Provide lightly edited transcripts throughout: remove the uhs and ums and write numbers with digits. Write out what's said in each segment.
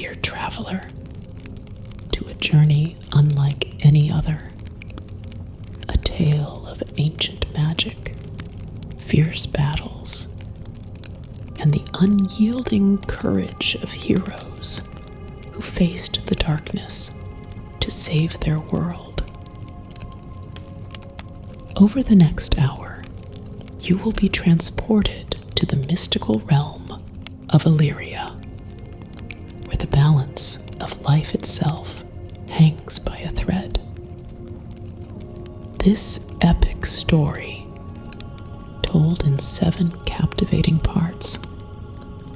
dear traveler, to a journey unlike any other. A tale of ancient magic, fierce battles, and the unyielding courage of heroes who faced the darkness to save their world. Over the next hour, you will be transported to the mystical realm of Illyria, where the balance of life itself hangs by a thread. This epic story, told in 7 captivating parts,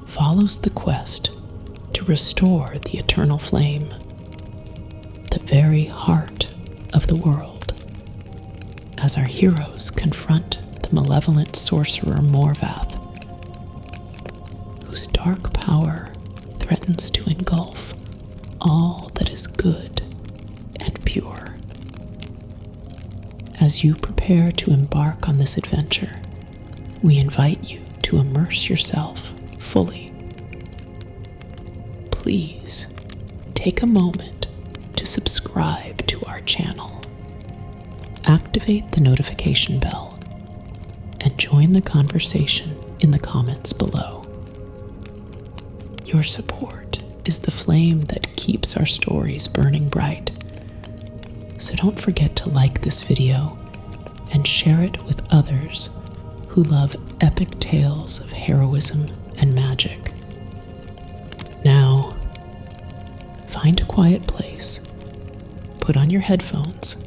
follows the quest to restore the eternal flame, the very heart of the world, as our heroes confront the malevolent sorcerer Morvath, whose dark power threatens to engulf all that is good and pure. As you prepare to embark on this adventure, we invite you to immerse yourself fully. Please take a moment to subscribe to our channel, activate the notification bell, and join the conversation in the comments below. Your support is the flame that keeps our stories burning bright. So don't forget to like this video and share it with others who love epic tales of heroism and magic. Now, find a quiet place, put on your headphones,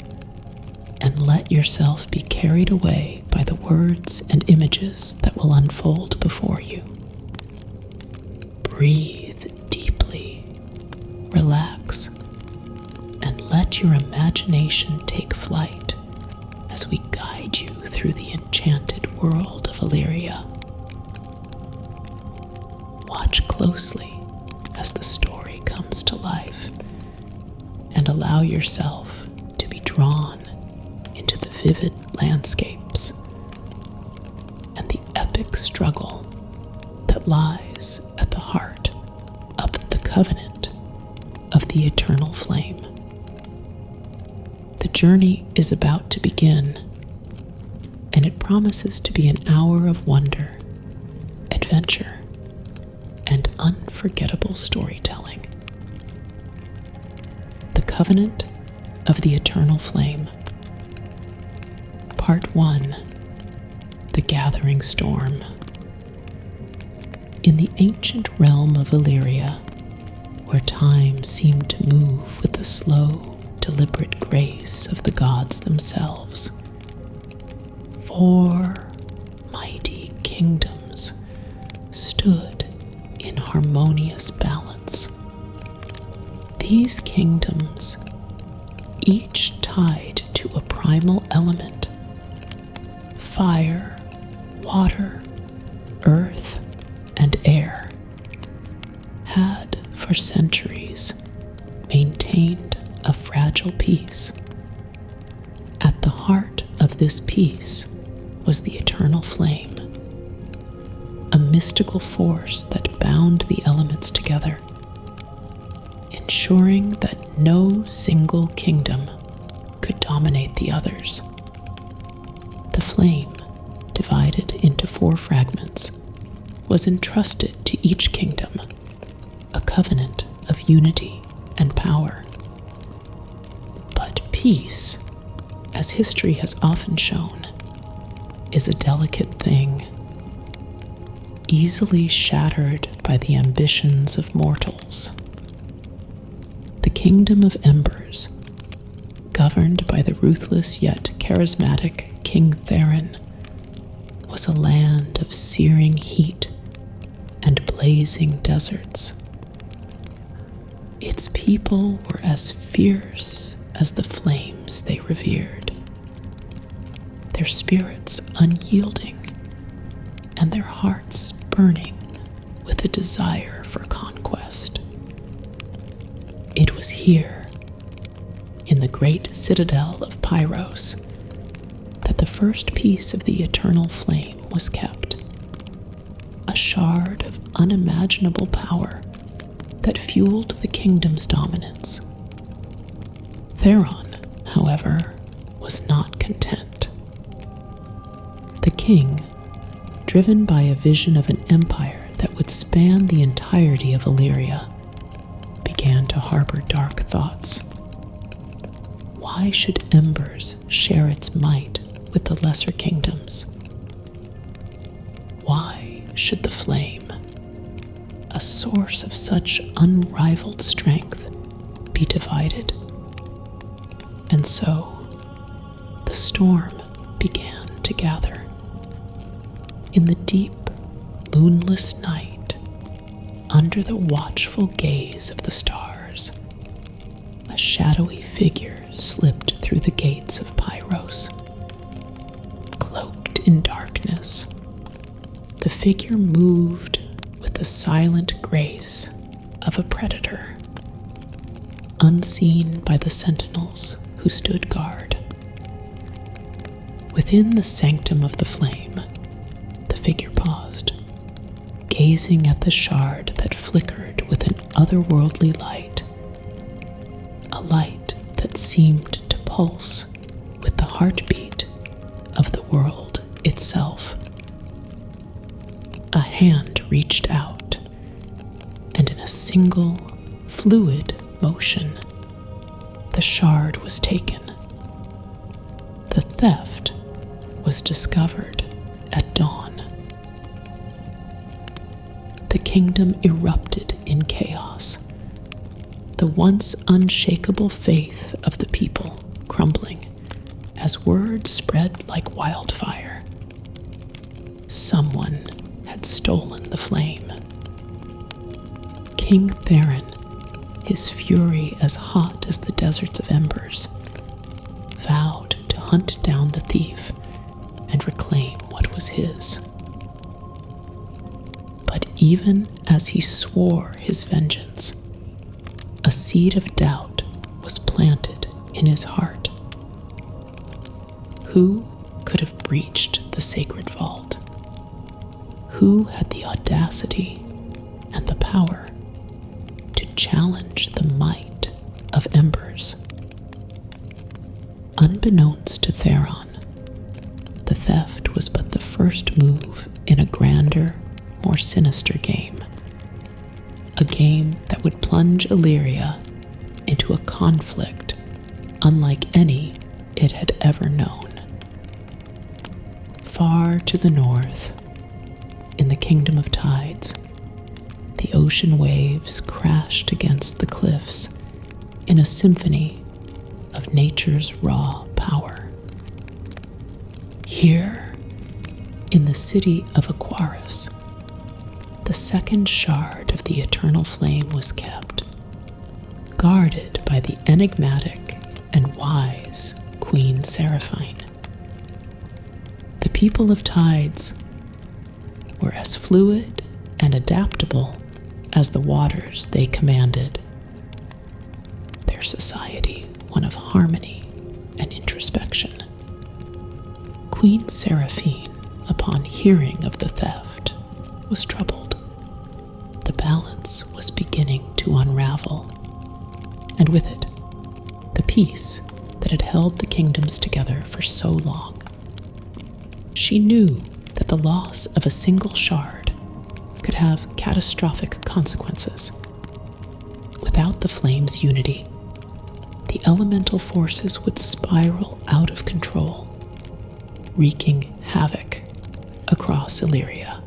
and let yourself be carried away by the words and images that will unfold before you. Breathe deeply, relax, and let your imagination take flight as we guide you through the enchanted world of Alyria. Watch closely as the story comes to life, and allow yourself to be drawn into the vivid landscapes and the epic struggle that lies at the heart of the covenant of the eternal flame. The journey is about to begin, and it promises to be an hour of wonder, adventure, and unforgettable storytelling. The Covenant of the Eternal Flame. Part 1. The Gathering Storm. In the ancient realm of Illyria, where time seemed to move with the slow, deliberate grace of the gods themselves, 4 mighty kingdoms stood in harmonious balance. These kingdoms, each tied to a primal element: fire, water, earth, and air, had for centuries maintained a fragile peace. At the heart of this peace was the eternal flame, a mystical force that bound the elements together, ensuring that no single kingdom could dominate the others. The flame, divided into 4 fragments, was entrusted to each kingdom, a covenant of unity and power. But peace, as history has often shown, is a delicate thing, easily shattered by the ambitions of mortals. The kingdom of Embers, governed by the ruthless yet charismatic King Theron, was a land of searing heat and blazing deserts. Its people were as fierce as the flames they revered, their spirits unyielding and their hearts burning with a desire for conquest. It was here, in the great citadel of Pyros, that the first piece of the eternal flame was kept, a shard of unimaginable power that fueled the kingdom's dominance. Theron, however, was not content. The king, driven by a vision of an empire that would span the entirety of Illyria, began to harbor dark thoughts. Why should embers share its might with the lesser kingdoms? Why should the flame, a source of such unrivaled strength, be divided? And so, the storm began to gather. In the deep, moonless night, under the watchful gaze of the stars, a shadowy figure slipped through the gates of Pyros. Cloaked in darkness, the figure moved with the silent grace of a predator, unseen by the sentinels who stood guard. Within the sanctum of the flame, the figure paused, gazing at the shard that flickered with an otherworldly light, a light that seemed to pulse with the heartbeat of the world itself. A hand reached out, and in a single, fluid motion, the shard was taken. The theft was discovered at dawn. The kingdom erupted in chaos, the once unshakable faith of the people crumbling as word spread like wildfire. Someone had stolen the flame. King Theron, his fury as hot as the deserts of embers, vowed to hunt down the thief and reclaim what was his. But even as he swore his vengeance, a seed of doubt was planted in his heart. Who could have breached the sacred vault? Who had the audacity and the power to challenge the might of embers? Unbeknownst to Theron, the theft was but the first move in a grander, more sinister game. A game that would plunge Alyria into a conflict unlike any it had ever known. Far to the north, in the kingdom of tides, the ocean waves crashed against the cliffs in a symphony of nature's raw power. Here, in the city of Aquarius, the second shard of the eternal flame was kept, guarded by the enigmatic and wise Queen Seraphine. The people of tides were as fluid and adaptable as the waters they commanded. Their society one of harmony and introspection. Queen Seraphine, upon hearing of the theft, was troubled. The balance was beginning to unravel, and with it, the peace that had held the kingdoms together for so long. She knew that the loss of a single shard could have catastrophic consequences. Without the flame's unity, the elemental forces would spiral out of control, wreaking havoc across Illyria.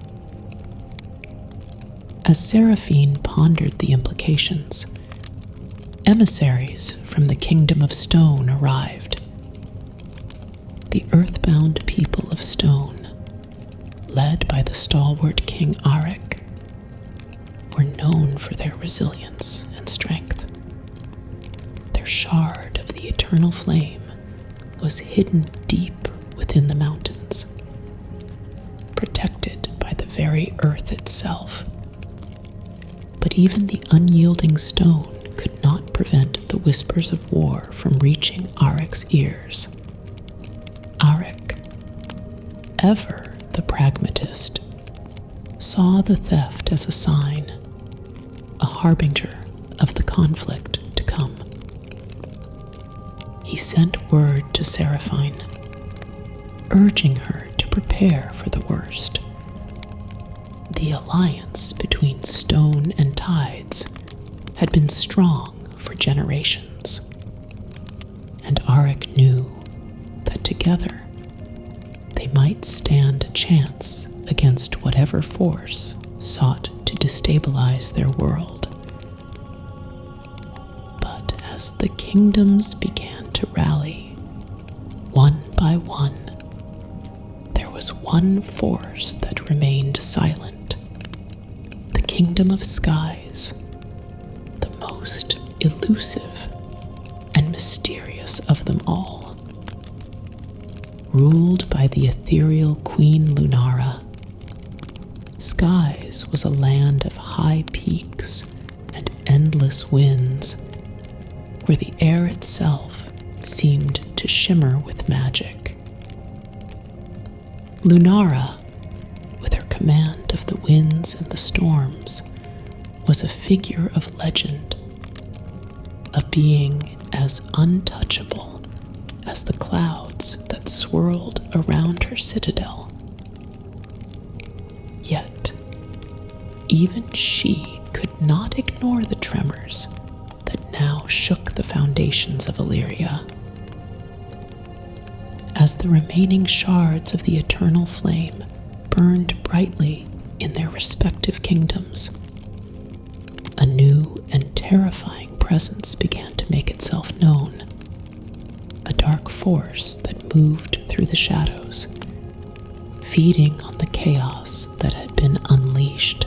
As Seraphine pondered the implications, emissaries from the Kingdom of Stone arrived. The earthbound people of Stone, led by the stalwart King Arik, were known for their resilience and strength. Their shard of the eternal flame was hidden deep within the mountains, protected by the very earth itself. But even the unyielding stone could not prevent the whispers of war from reaching Arik's ears. Arik, ever the pragmatist, saw the theft as a sign, a harbinger of the conflict to come. He sent word to Seraphine, urging her to prepare for the worst. The alliance between stone and tides had been strong for generations, and Arik knew that together they might stand a chance against whatever force sought to destabilize their world. But as the kingdoms began to rally, one by one, there was one force that remained silent: the Kingdom of Skies, the most elusive and mysterious of them all. Ruled by the ethereal Queen Lunara, Skies was a land of high peaks and endless winds, where the air itself seemed to shimmer with magic. Lunara, with her command of the winds and the storms, was a figure of legend, a being as untouchable as the clouds that swirled around her citadel. Yet, even she could not ignore the tremors that now shook the foundations of Alyria. As the remaining shards of the eternal flame burned brightly in their respective kingdoms, a new and terrifying presence began to make itself known, a dark force that moved through the shadows, feeding on the chaos that had been unleashed.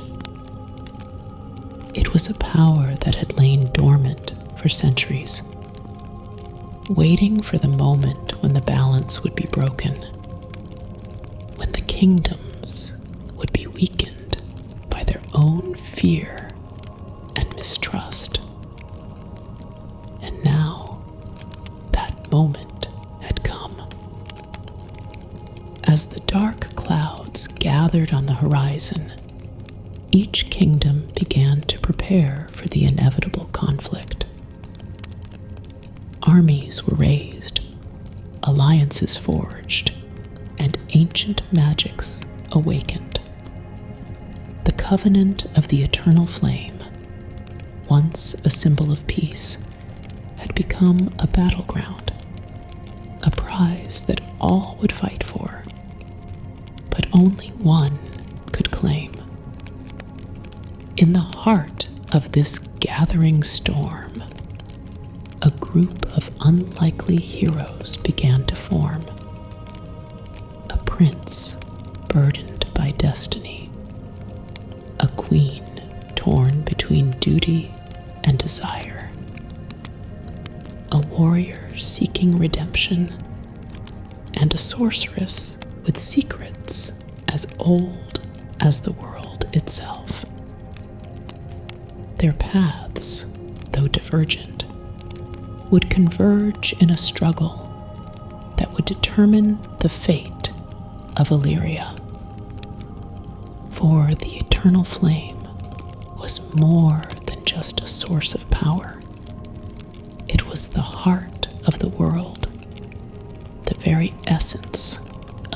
It was a power that had lain dormant for centuries, waiting for the moment when the balance would be broken, when the kingdoms would be weakened by their own fear and mistrust. And now, that moment had come. As the dark clouds gathered on the horizon, each kingdom began to prepare for the inevitable conflict. Armies were raised, alliances forged, and ancient magics awakened. The covenant of the eternal flame, once a symbol of peace, had become a battleground, a prize that all would fight for, but only one could claim. In the heart of this gathering storm, a group of unlikely heroes began to form. A prince burdened by destiny, a queen torn between duty and desire, a warrior seeking redemption, and a sorceress with secrets as old as the world itself. Their paths, though divergent, would converge in a struggle that would determine the fate of Illyria. For the eternal flame was more than just a source of power. It was the heart of the world, the very essence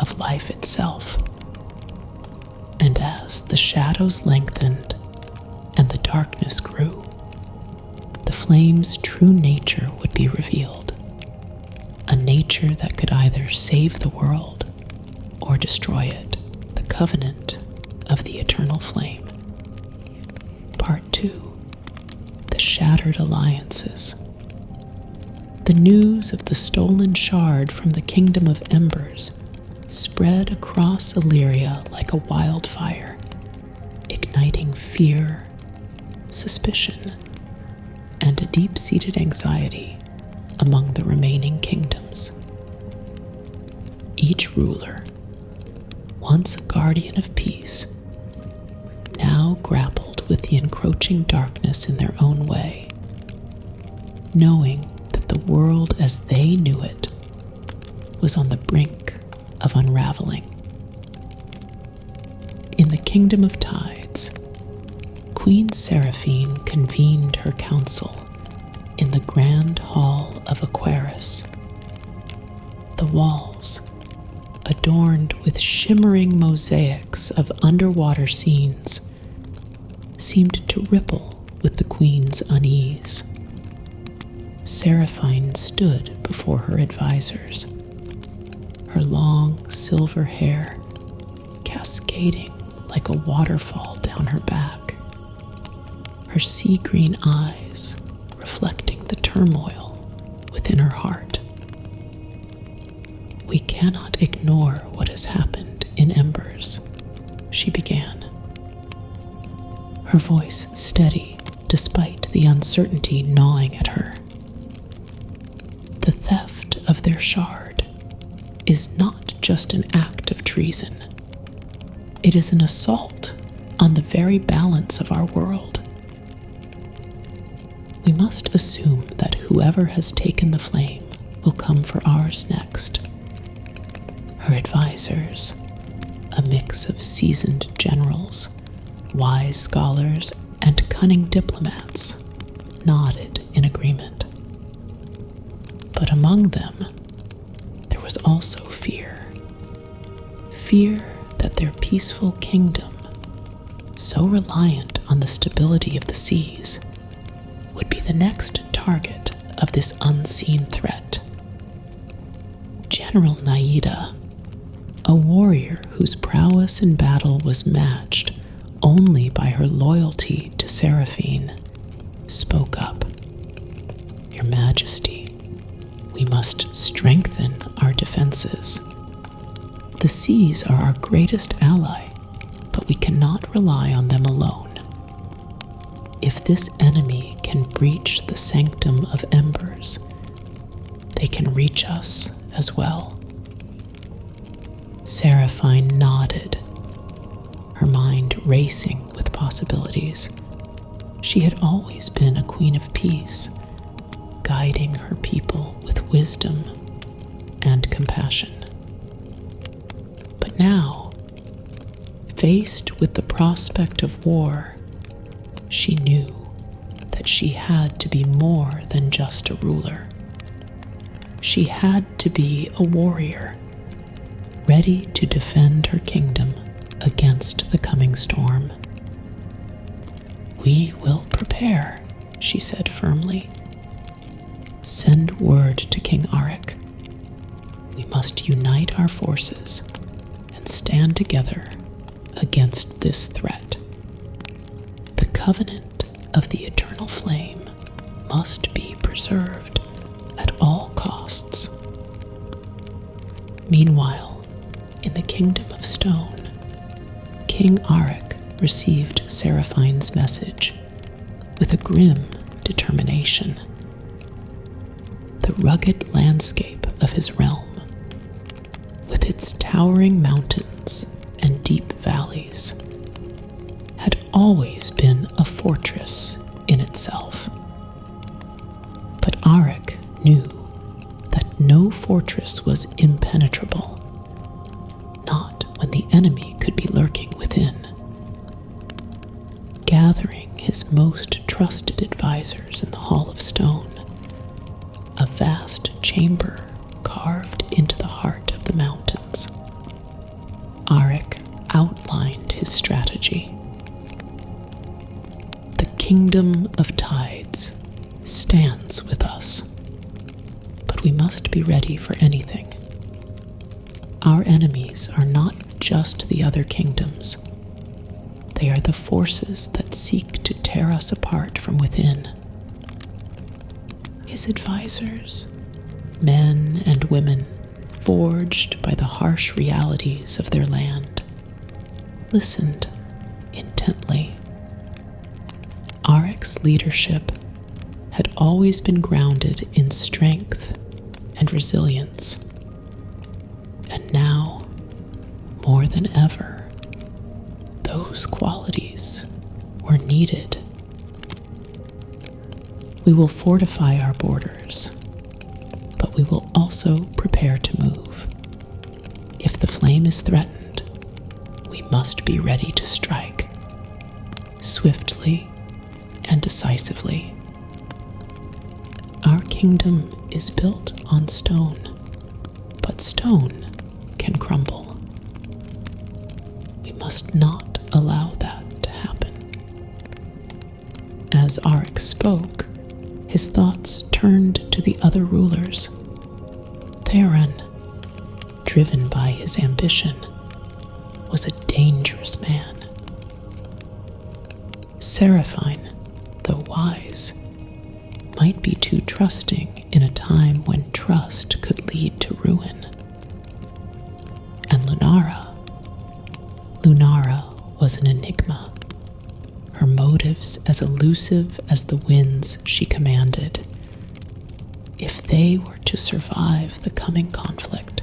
of life itself. And as the shadows lengthened and the darkness grew, the flame's true nature would be revealed, a nature that could either save the world or destroy it, the covenant of the eternal flame. Part 2. The Shattered Alliances. The news of the stolen shard from the Kingdom of Embers spread across Alyria like a wildfire, igniting fear, suspicion, and a deep-seated anxiety among the remaining kingdoms. Each ruler, once a guardian of peace, now grappled with the encroaching darkness in their own way, knowing that the world as they knew it was on the brink of unraveling. In the Kingdom of Tides, Queen Seraphine convened her council in the grand hall of Aquarius. The walls, adorned with shimmering mosaics of underwater scenes, seemed to ripple with the queen's unease. Seraphine stood before her advisors, her long silver hair cascading like a waterfall down her back, her sea-green eyes reflecting the turmoil within her heart. "We cannot ignore what has happened in Embers," she began, her voice steady despite the uncertainty gnawing at her. "The theft of their shard is not just an act of treason. It is an assault on the very balance of our world. We must assume that whoever has taken the flame will come for ours next." Her advisors, a mix of seasoned generals, wise scholars, and cunning diplomats, nodded in agreement. But among them, there was also fear. Fear that their peaceful kingdom, so reliant on the stability of the seas, would be the next target of this unseen threat. General Naida, a warrior whose prowess in battle was matched only by her loyalty to Seraphine, spoke up. "Your Majesty, we must strengthen our defenses. The seas are our greatest ally, but we cannot rely on them alone. If this enemy can breach the sanctum of Embers, they can reach us as well." Seraphine nodded, her mind racing with possibilities. She had always been a queen of peace, guiding her people with wisdom and compassion. But now, faced with the prospect of war, she knew that she had to be more than just a ruler. She had to be a warrior, ready to defend her kingdom against the coming storm. "We will prepare," she said firmly. "Send word to King Arik. We must unite our forces and stand together against this threat. The covenant of the eternal flame must be preserved at all costs." Meanwhile, in the kingdom of stone, King Arik received Seraphine's message with a grim determination. The rugged landscape of his realm, with its towering mountains and deep valleys, had always been a fortress in itself. But Arik knew that no fortress was impenetrable, not when the enemy could be lurking within. Gathering his most trusted advisors in the Hall of Stone, a vast chamber carved into the heart of the mountains, Arik outlined his strategy. "The kingdom of tides stands with us, but we must be ready for anything. Our enemies are not just the other kingdoms. They are the forces that seek to tear us apart from within." His advisors, men and women forged by the harsh realities of their land, listened intently. Arik's leadership had always been grounded in strength and resilience, and now, more than ever, those qualities were needed. "We will fortify our borders, but we will also prepare to move. If the flame is threatened, we must be ready to strike." swiftly and decisively. Our kingdom is built on stone, but stone can crumble. We must not allow that to happen. As Arik spoke, his thoughts turned to the other rulers. Theron, driven by his ambition, was a dangerous man. Seraphine, though wise, might be too trusting in a time when trust could lead to ruin. And Lunara was an enigma, her motives as elusive as the winds she commanded. If they were to survive the coming conflict,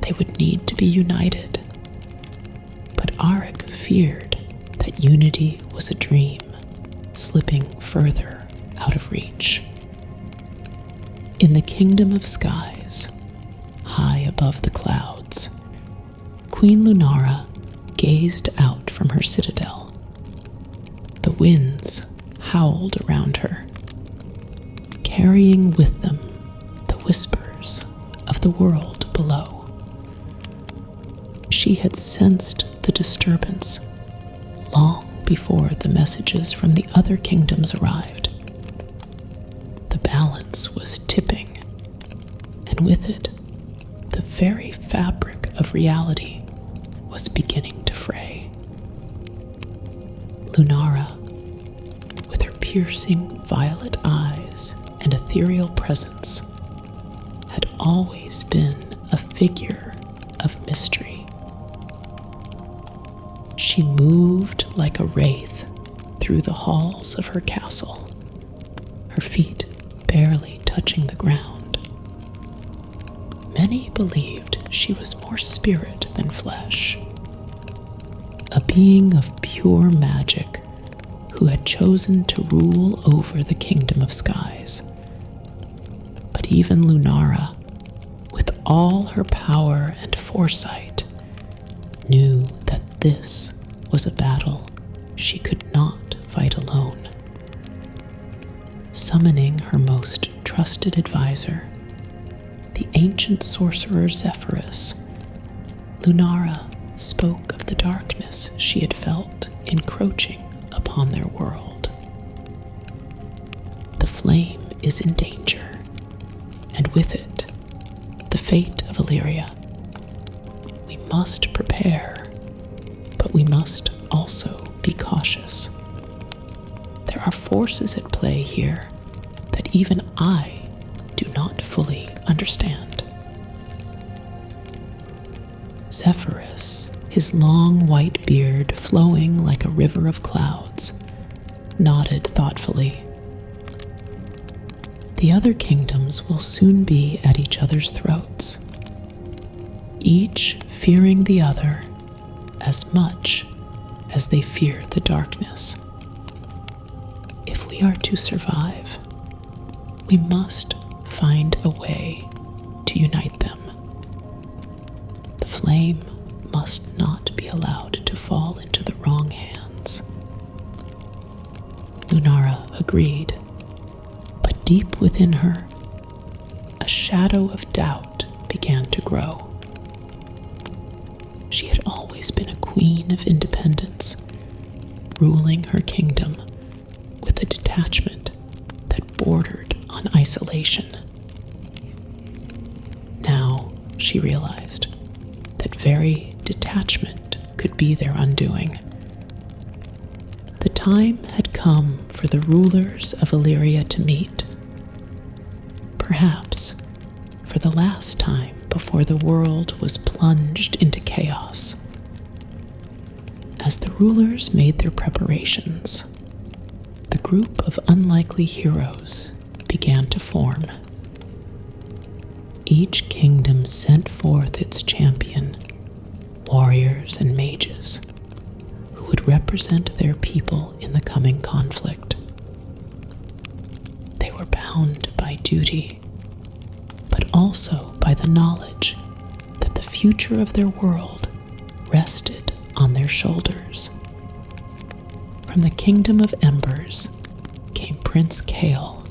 they would need to be united. But Arik feared that unity was a dream, slipping further out of reach. In the kingdom of skies, high above the clouds, Queen Lunara gazed out from her citadel. The winds howled around her, carrying with them the whispers of the world below. She had sensed the disturbance long before the messages from the other kingdoms arrived. The balance was tipping, and with it, the very fabric of reality was beginning to fray. Lunara, with her piercing violet eyes and ethereal presence, had always been a figure of mystery. She moved like a wraith through the halls of her castle, her feet barely touching the ground. Many believed she was more spirit than flesh, a being of pure magic who had chosen to rule over the kingdom of skies. But even Lunara, with all her power and foresight, knew that this was a battle she could not fight alone. Summoning her most trusted advisor, the ancient sorcerer Zephyrus, Lunara spoke of the darkness she had felt encroaching upon their world. The flame is in danger, and with it, the fate of Alyria. We must prepare, but we must also be cautious. There are forces at play here that even I do not fully understand. Zephyrus, his long white beard flowing like a river of clouds, nodded thoughtfully. The other kingdoms will soon be at each other's throats, each fearing the other as much as they fear the darkness. If we are to survive, we must find a way to unite them. The flame must not be allowed to fall into the wrong hands. Lunara agreed, but deep within her, a shadow of doubt began to grow. She had always been a queen of independence, ruling her kingdom with a detachment that bordered on isolation. Now she realized that very detachment could be their undoing. The time had come for the rulers of Illyria to meet, perhaps for the last time before the world was plunged into chaos. As the rulers made their preparations, the group of unlikely heroes began to form. Each kingdom sent forth its champion, warriors and mages, who would represent their people in the coming conflict. They were bound by duty, but also by the knowledge that the future of their world rested on their shoulders. From the kingdom of embers came Prince Kael,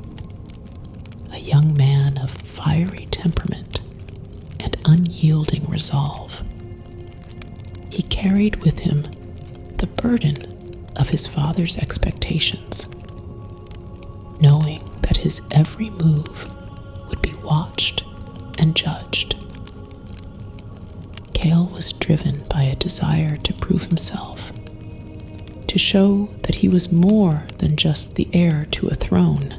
a young man of fiery temperament and unyielding resolve. He carried with him the burden of his father's expectations, knowing that his every move would be watched and judged. Kael was driven by a desire to prove himself, to show that he was more than just the heir to a throne.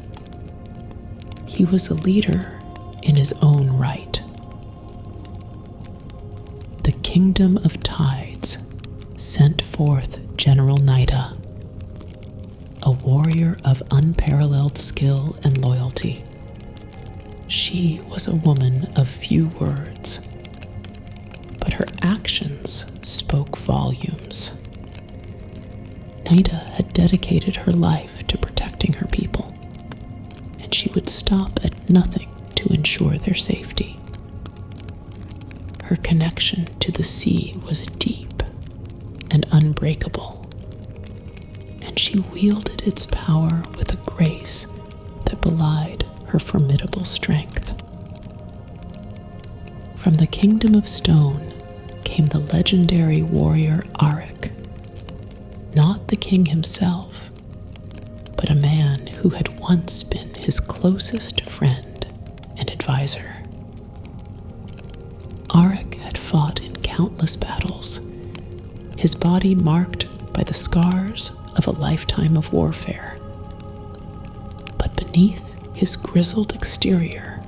He was a leader in his own right. The Kingdom of Tides sent forth General Nida, a warrior of unparalleled skill and loyalty. She was a woman of few words, but her actions spoke volumes. Nida had dedicated her life to protecting her people, and she would stop at nothing to ensure their safety. Her connection to the sea was deep and unbreakable, and she wielded its power with a grace that belied her formidable strength. From the Kingdom of Stone came the legendary warrior Arik, not the king himself, but a man who had once been his closest friend and advisor. Arik had fought in countless battles, his body marked by the scars of a lifetime of warfare. But beneath his grizzled exterior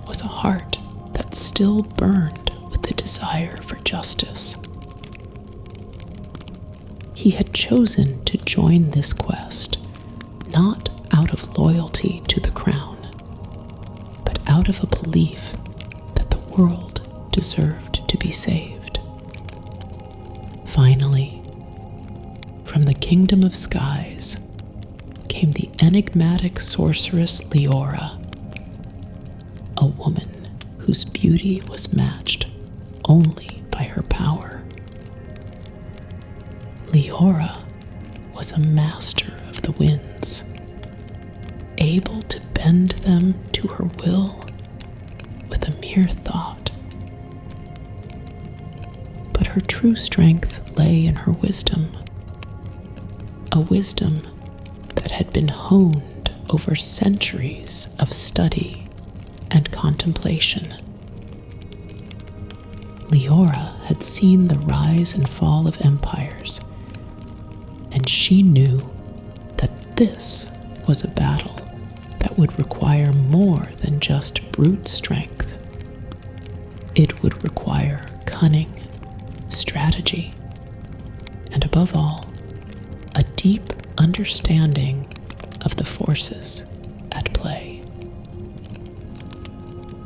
was a heart that still burned with the desire for justice. He had chosen to join this quest, not out of loyalty to the crown, but out of a belief that the world deserved to be saved. Finally, from the Kingdom of Skies came the enigmatic sorceress Leora, a woman whose beauty was matched only by her power. Leora was a master of the winds, able to bend them to her will with a mere thought. But her true strength lay in her wisdom, a wisdom that had been honed over centuries of study and contemplation. Leora had seen the rise and fall of empires, and she knew that this was a battle that would require more than just brute strength. It would require cunning, strategy, and above all, a deep understanding of the forces at play.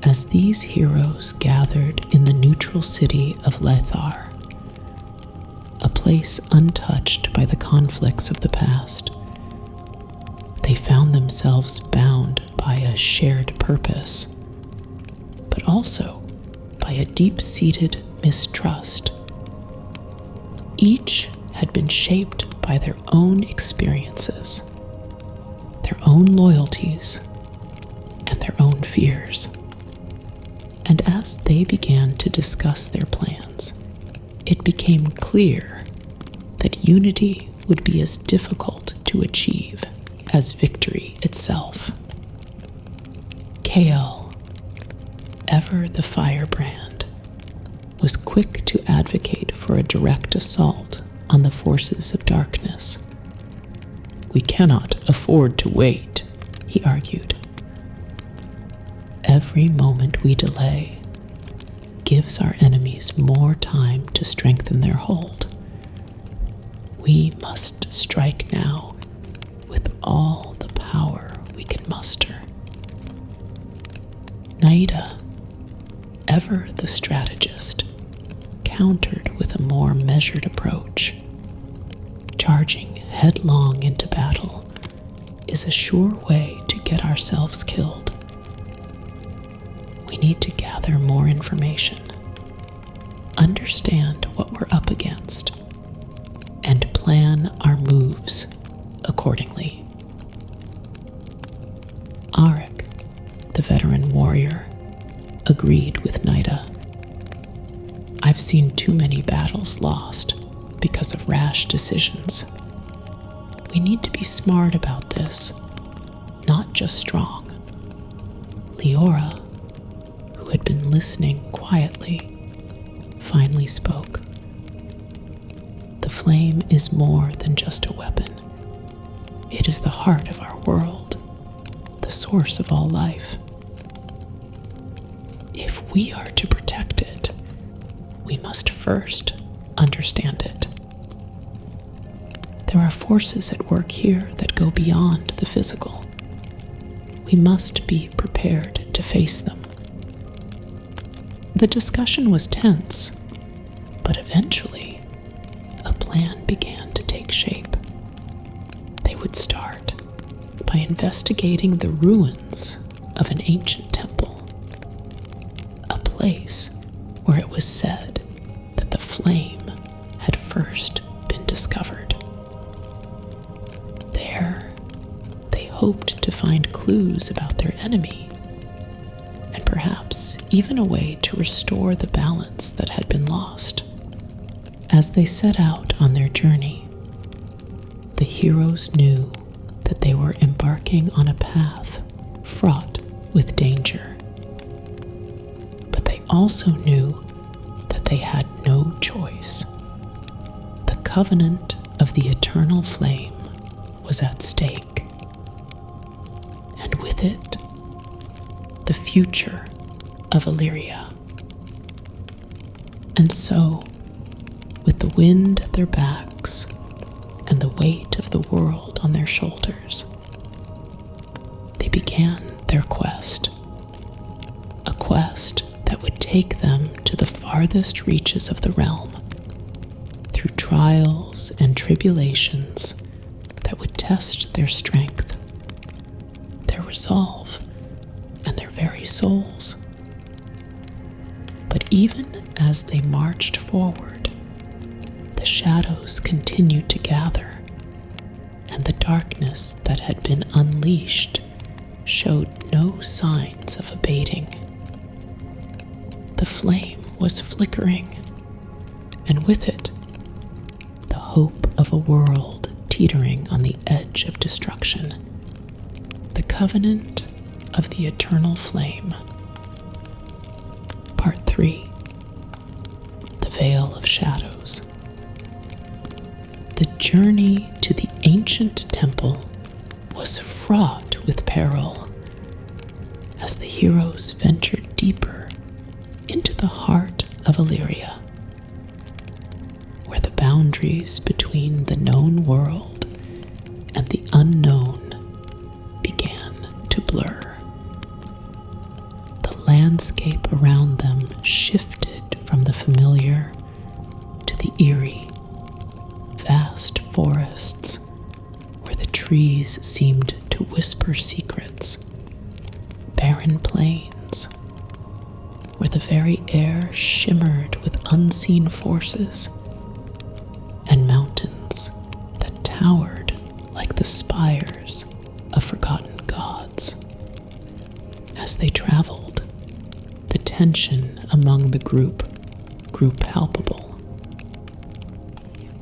As these heroes gathered in the neutral city of Lethar, a place untouched by the conflicts of the past, they found themselves bound by a shared purpose, but also by a deep-seated mistrust. Each had been shaped by their own experiences, their own loyalties, and their own fears. And as they began to discuss their plans, it became clear that unity would be as difficult to achieve as victory itself. Kael, ever the firebrand, was quick to advocate for a direct assault on the forces of darkness. "We cannot afford to wait," he argued. "Every moment we delay gives our enemies more time to strengthen their hold. We must strike now with all the power we can muster." Nida, ever the strategist, countered with a more measured approach. Charging headlong into battle is a sure way to get ourselves killed. We need to gather more information, understand what we're up against, and plan our moves accordingly. Arik, the veteran warrior, agreed with Nida. I've seen too many battles lost because of rash decisions. We need to be smart about this, not just strong. Leora, who had been listening quietly, finally spoke. The flame is more than just a weapon. It is the heart of our world, the source of all life. If we are to protect it, we must first understand it. There are forces at work here that go beyond the physical. We must be prepared to face them. The discussion was tense, but eventually a plan began to take shape. They would start by investigating the ruins of an ancient temple, a place where it was said that the flame had first been discovered. There, they hoped to find clues about their enemy, and perhaps even a way to restore the balance that had been lost. As they set out on their journey, the heroes knew that they were embarking on a path fraught with danger. But they also knew that they had no choice. The covenant of the eternal flame was at stake, and with it, the future of Illyria. And so, with the wind at their backs and the weight of the world on their shoulders, they began their quest. A quest that would take them to the farthest reaches of the realm, through trials and tribulations that would test their strength, their resolve, and their very souls. But even as they marched forward, the shadows continued to gather, and the darkness that had been unleashed showed no signs of abating. The flame was flickering, and with it, the hope of a world teetering on the edge of destruction. The covenant of the eternal flame. Part 3. The Veil of Shadows. The journey to the ancient temple was fraught with peril as the heroes ventured deeper into the heart of Alyria, where the boundaries between the known world and the unknown began to blur. The landscape around them shifted from the familiar to the eerie, vast forests where the trees seemed to whisper secrets, barren plains where the very air shimmered with unseen forces, and mountains that towered like the spires of forgotten gods. As they traveled, the tension among the group grew palpable.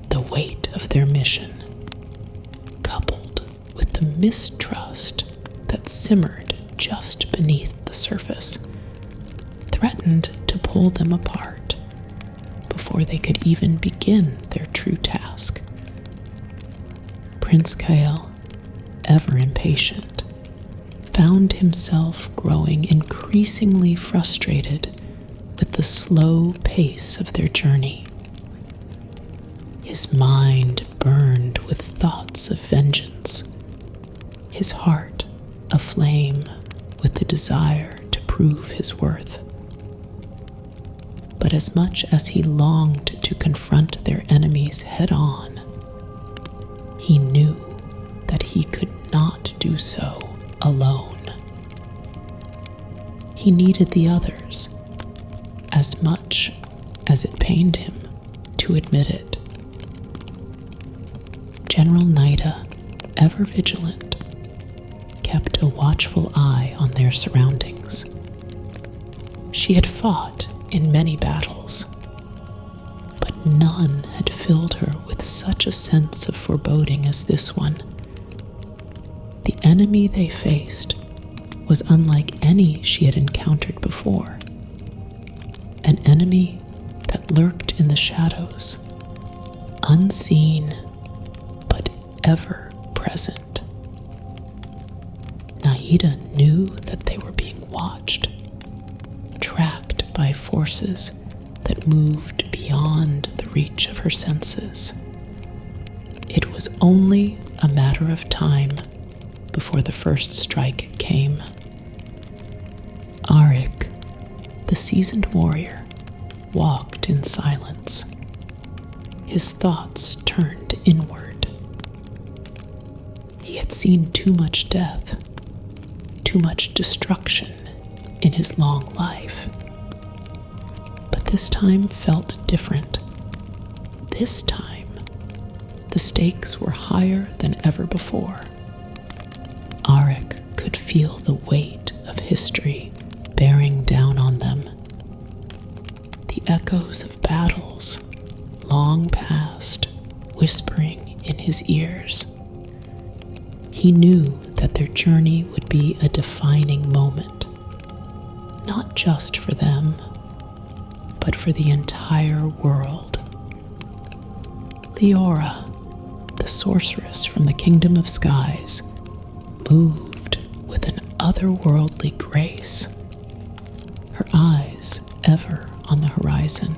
The weight of their mission, coupled with the mistrust that simmered just beneath the surface, threatened to pull them apart before they could even begin their true task. Prince Kael, ever impatient, found himself growing increasingly frustrated with the slow pace of their journey. His mind burned with thoughts of vengeance, his heart aflame with the desire to prove his worth. But as much as he longed to confront their enemies head-on, he knew that he could not do so alone. He needed the others as much as it pained him to admit it. General Nida, ever vigilant, kept a watchful eye on their surroundings. She had fought in many battles, but none had filled her with such a sense of foreboding as this one. The enemy they faced was unlike any she had encountered before, an enemy that lurked in the shadows, unseen but ever present. Naida knew that they were being watched, tracked by forces that moved beyond the reach of her senses. It was only a matter of time before the first strike came. Arik, the seasoned warrior, walked in silence. His thoughts turned inward. He had seen too much death, too much destruction in his long life. But this time felt different. This time, the stakes were higher than ever before. Arik could feel the weight of history bearing down on them. The echoes of battles long past whispering in his ears. He knew that their journey would be a defining moment, not just for them, but for the entire world. Leora, the sorceress from the Kingdom of Skies, moved with an otherworldly grace, her eyes ever on the horizon.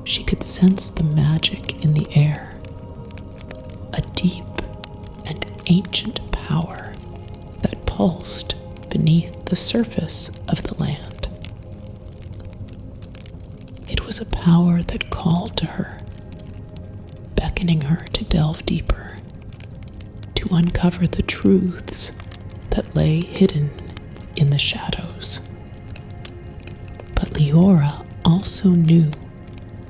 She could sense the magic in the air, a deep and ancient power that pulsed beneath the surface of the land. It was a power that called to her, beckoning her to delve deeper, to uncover the truths that lay hidden in the shadows. But Leora also knew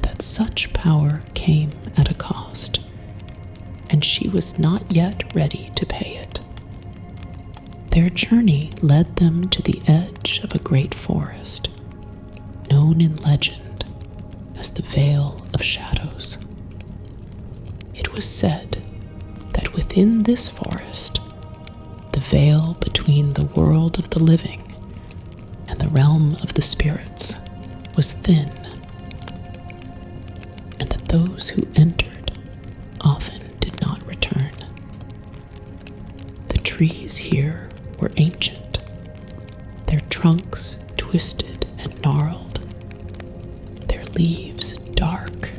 that such power came at a cost, and she was not yet ready to pay it. Their journey led them to the edge of a great forest, known in legend as the Vale of Shadows. It was said that within this forest, the veil between the world of the living and the realm of the spirits was thin, and that those who entered often did not return. The trees here were ancient, their trunks twisted and gnarled, their leaves dark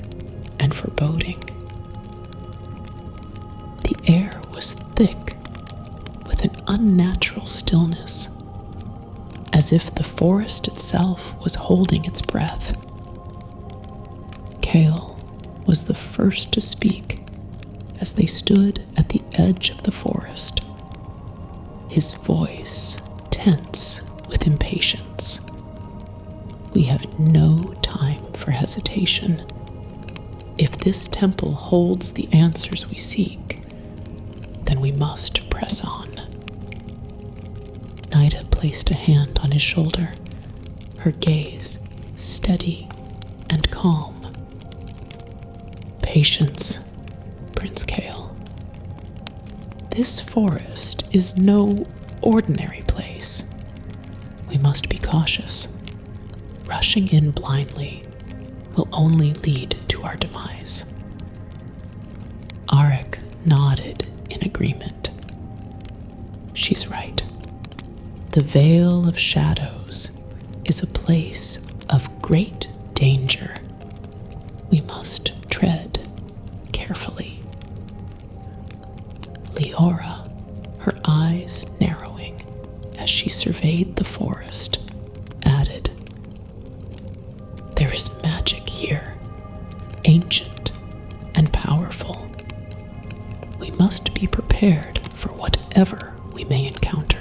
and foreboding. The air was thick with an unnatural stillness, as if the forest itself was holding its breath. Kale was the first to speak as they stood at the edge of the forest, his voice tense with impatience. "We have no time for hesitation. If this temple holds the answers we seek, then we must press on." Nida placed a hand on his shoulder, her gaze steady and calm. "Patience, Prince Kale. This forest is no ordinary place. We must be cautious. Rushing in blindly will only lead to our demise." Arik nodded in agreement. "She's right. The Vale of Shadows is a place of great danger. We must tread carefully." Leora, her eyes narrowing as she surveyed the forest, added, "There is magic here, ancient and powerful. We must be prepared for whatever we may encounter."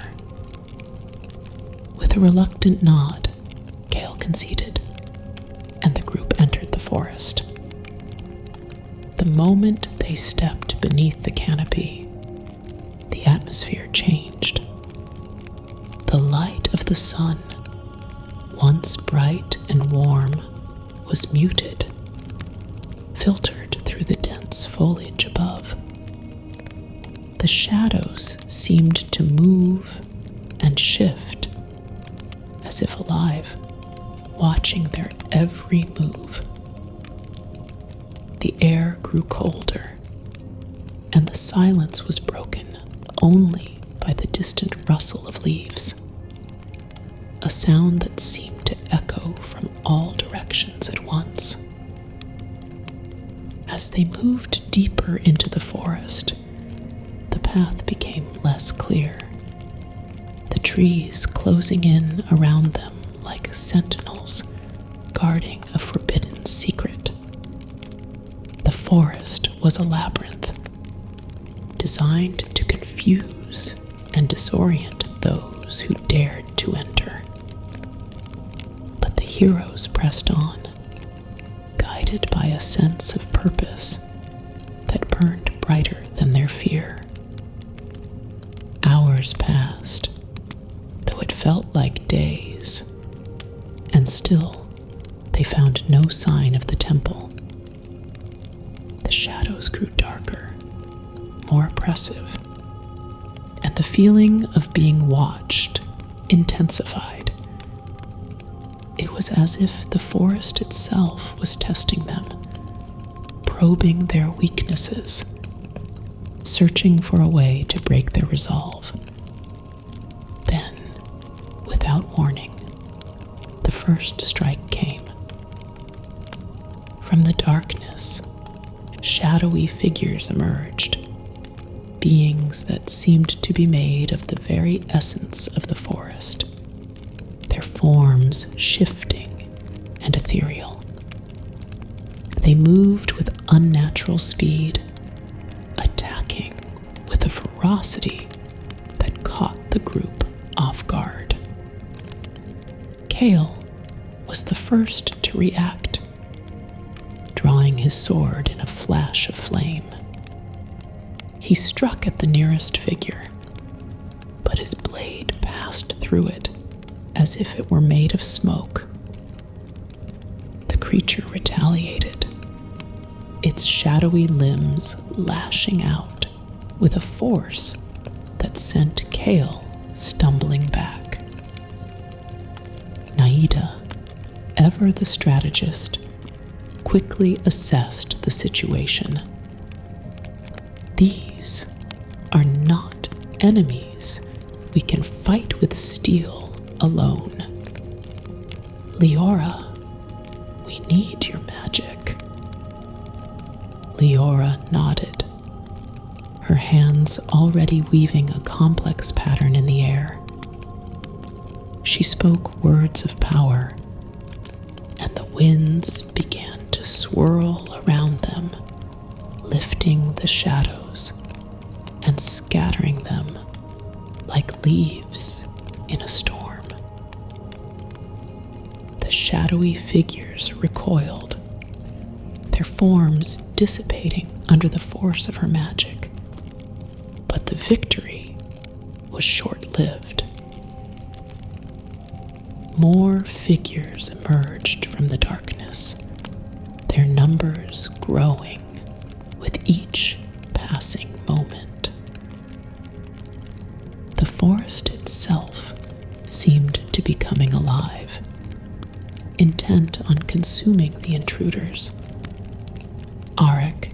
With a reluctant nod, Kale conceded, and the group entered the forest. The moment they stepped beneath the canopy, the atmosphere changed. The light of the sun, once bright and warm, was muted, filtered through the dense foliage above. The shadows seemed to move and shift, as if alive, watching their every move. The air grew colder, and the silence was broken only by the distant rustle of leaves, a sound that seemed to echo from all directions at once. As they moved deeper into the forest, the path became less clear, the trees closing in around them like sentinels guarding a forbidden secret. The forest was a labyrinth, designed to confuse and disorient those who dared to enter. But the heroes pressed on, guided by a sense of purpose that burned brighter than their fear. Hours passed, though it felt like days, and still they found no sign of the temple. The shadows grew darker, more oppressive, and the feeling of being watched intensified. It was as if the forest itself was testing them, probing their weaknesses, searching for a way to break their resolve. Then, without warning, the first strike came. From the darkness, shadowy figures emerged, beings that seemed to be made of the very essence of the forest, their forms shifting and ethereal. They moved with unnatural speed, attacking with a ferocity that caught the group off guard. Kale was the first to react, drawing his sword in a flash of flame. He struck at the nearest figure, but his blade passed through it as if it were made of smoke. The creature retaliated, its shadowy limbs lashing out with a force that sent Kale stumbling back. Naida, ever the strategist, quickly assessed the situation. These are not enemies we can fight with steel alone. Leora, we need your magic. Leora nodded, her hands already weaving a complex pattern in the air. She spoke words of power, and the winds began to swirl around them, lifting the shadows and scattering them like leaves in a storm. The shadowy figures recoiled, their forms dissipating under the force of her magic. But the victory was short-lived. More figures emerged from the darkness, their numbers growing with each passing moment. The forest itself seemed to be coming alive, intent on consuming the intruders. Arik,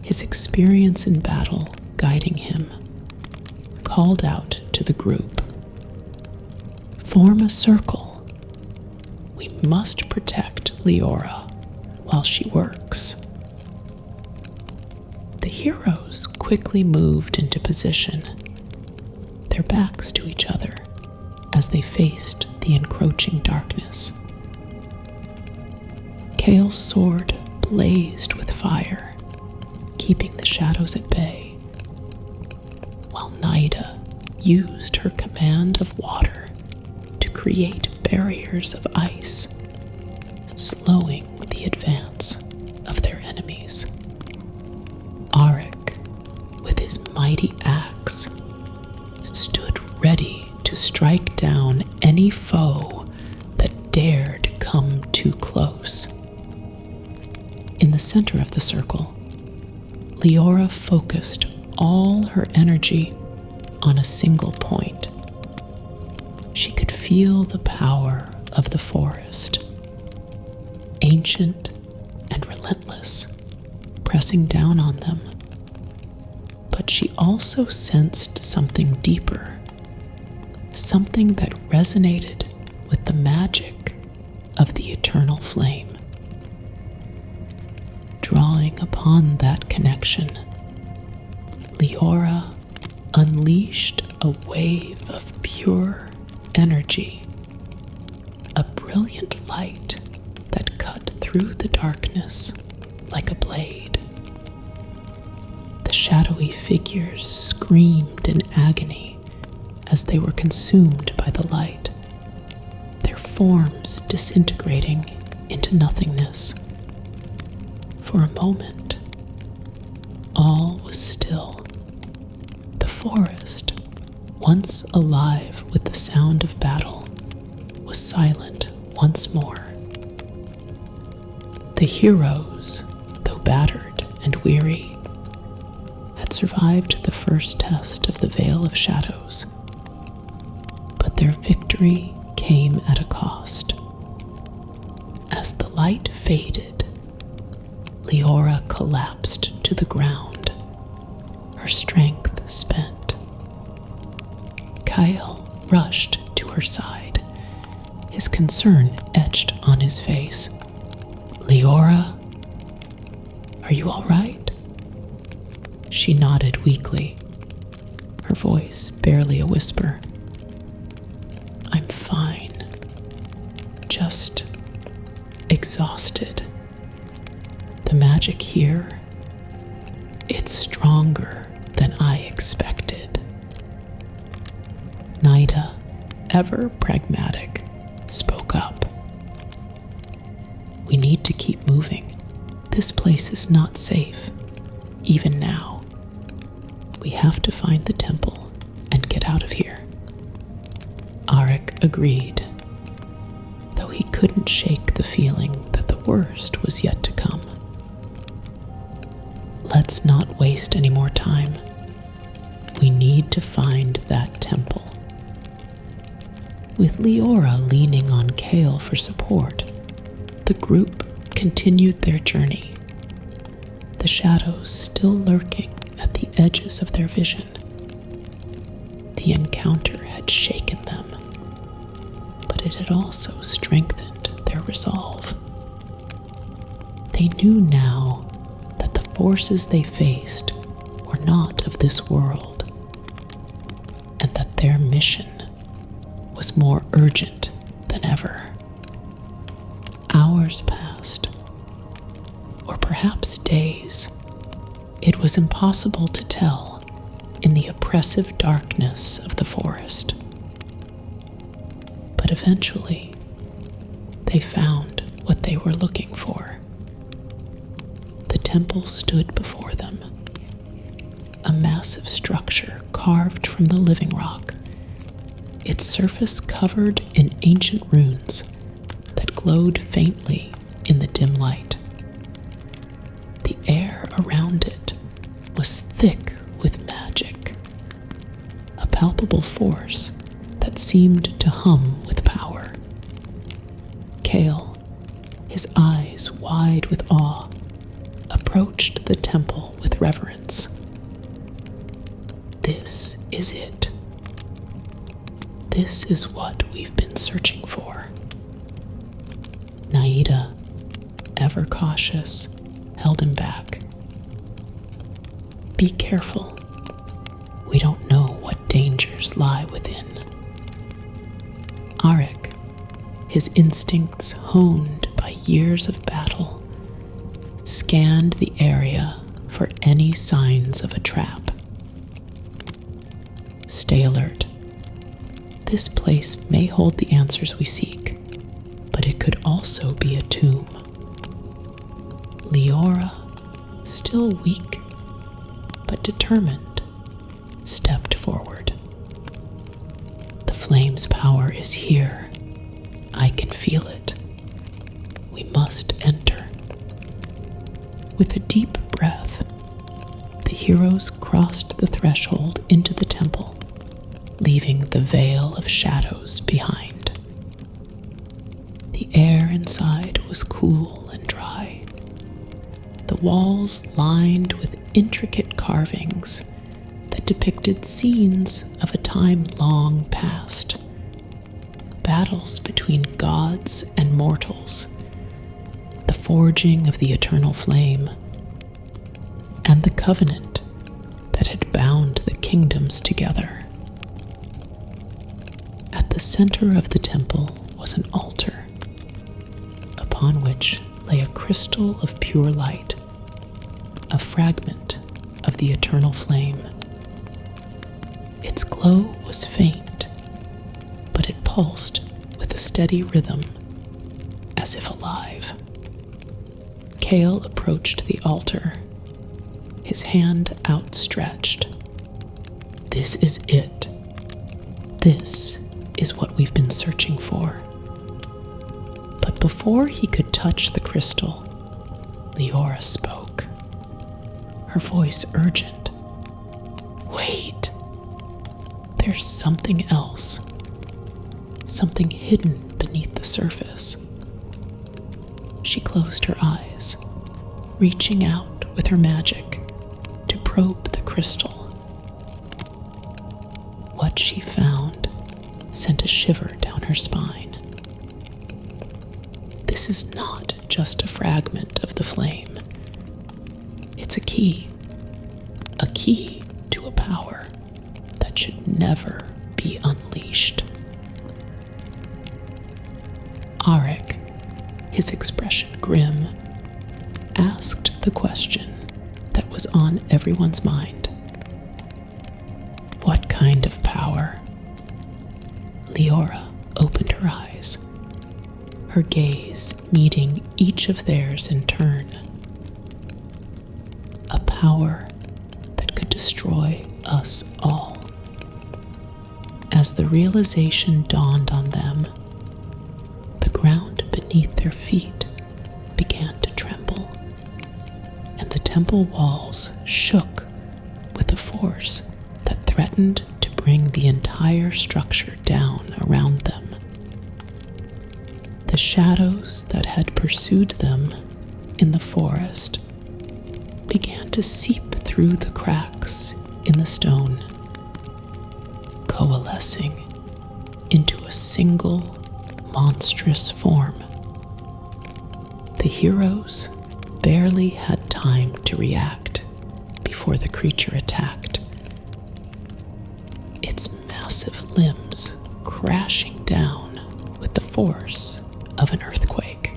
his experience in battle guiding him, called out to the group, "Form a circle. We must protect Leora while she works." The heroes quickly moved into position, their backs to each other as they faced the encroaching darkness. Kale's sword blazed with fire, keeping the shadows at bay, while Naida used her command of water to create barriers of ice, slowing the advance of their enemies. Arik mighty axe, stood ready to strike down any foe that dared come too close. In the center of the circle, Leora focused all her energy on a single point. She could feel the power of the forest, ancient and relentless, pressing down on them. But she also sensed something deeper, something that resonated with the magic of the eternal flame. Drawing upon that connection, Leora unleashed a wave of pure energy, a brilliant light that cut through the darkness like a blade. The shadowy figures screamed in agony as they were consumed by the light, their forms disintegrating into nothingness. For a moment, all was still. The forest, once alive with the sound of battle, was silent once more. The heroes, though battered and weary, had survived the first test of the Veil of Shadows, but their victory came at a cost. As the light faded, Leora collapsed to the ground, her strength spent. Kyle rushed to her side, his concern etched on his face. "Leora, are you all right?" She nodded weakly, her voice barely a whisper. "I'm fine, just exhausted. The magic here, it's stronger than I expected." Nida, ever pragmatic, spoke up. "We need to keep moving. This place is not safe, even now. We have to find the temple and get out of here." Arik agreed, though he couldn't shake the feeling that the worst was yet to come. "Let's not waste any more time. We need to find that temple." With Leora leaning on Kale for support, the group continued their journey, the shadows still lurking at the edges of their vision. The encounter had shaken them, but it had also strengthened their resolve. They knew now that the forces they faced were not of this world, and that their mission was more urgent than ever. Hours passed, or perhaps days. It was impossible to tell in the oppressive darkness of the forest. But eventually, they found what they were looking for. The temple stood before them, a massive structure carved from the living rock, its surface covered in ancient runes that glowed faintly in the dim light. The air around it was thick with magic, a palpable force that seemed to hum with power. Kale, his eyes wide with awe, approached the temple with reverence. "This is it. This is what we've been searching for." Naida, ever cautious, held him back. "Be careful. We don't know what dangers lie within." Arik, his instincts honed by years of battle, scanned the area for any signs of a trap. "Stay alert. This place may hold the answers we seek, but it could also be a tomb." Leora, still weak but determined, stepped forward. The flame's power is here. I can feel it. We must enter. With a deep breath, the heroes crossed the threshold into the temple, leaving the veil of shadows behind. The air inside was cool and dry. The walls lined with intricate carvings that depicted scenes of a time long past. Battles between gods and mortals, the forging of the eternal flame, and the covenant that had bound the kingdoms together. At the center of the temple was an altar, upon which lay a crystal of pure light, a fragment of the eternal flame. Its glow was faint, but it pulsed with a steady rhythm, as if alive. Kale approached the altar, his hand outstretched. This is it. This is what we've been searching for. But before he could touch the crystal, Leora spoke, her voice urgent. Wait. There's something else. Something hidden beneath the surface. She closed her eyes, reaching out with her magic to probe the crystal. What she found sent a shiver down her spine. This is not just a fragment of the flame. It's a key to a power that should never be unleashed. Arik, his expression grim, asked the question that was on everyone's mind. What kind of power? Leora opened her eyes, her gaze meeting each of theirs in turn. A power that could destroy us all. As the realization dawned on them, the ground beneath their feet began to tremble, and the temple walls shook with a force that threatened to bring the entire structure down around them. The shadows that had pursued them in the forest began to seep through the cracks in the stone, coalescing into a single monstrous form. The heroes barely had time to react before the creature attacked, its massive limbs crashing down with the force of an earthquake.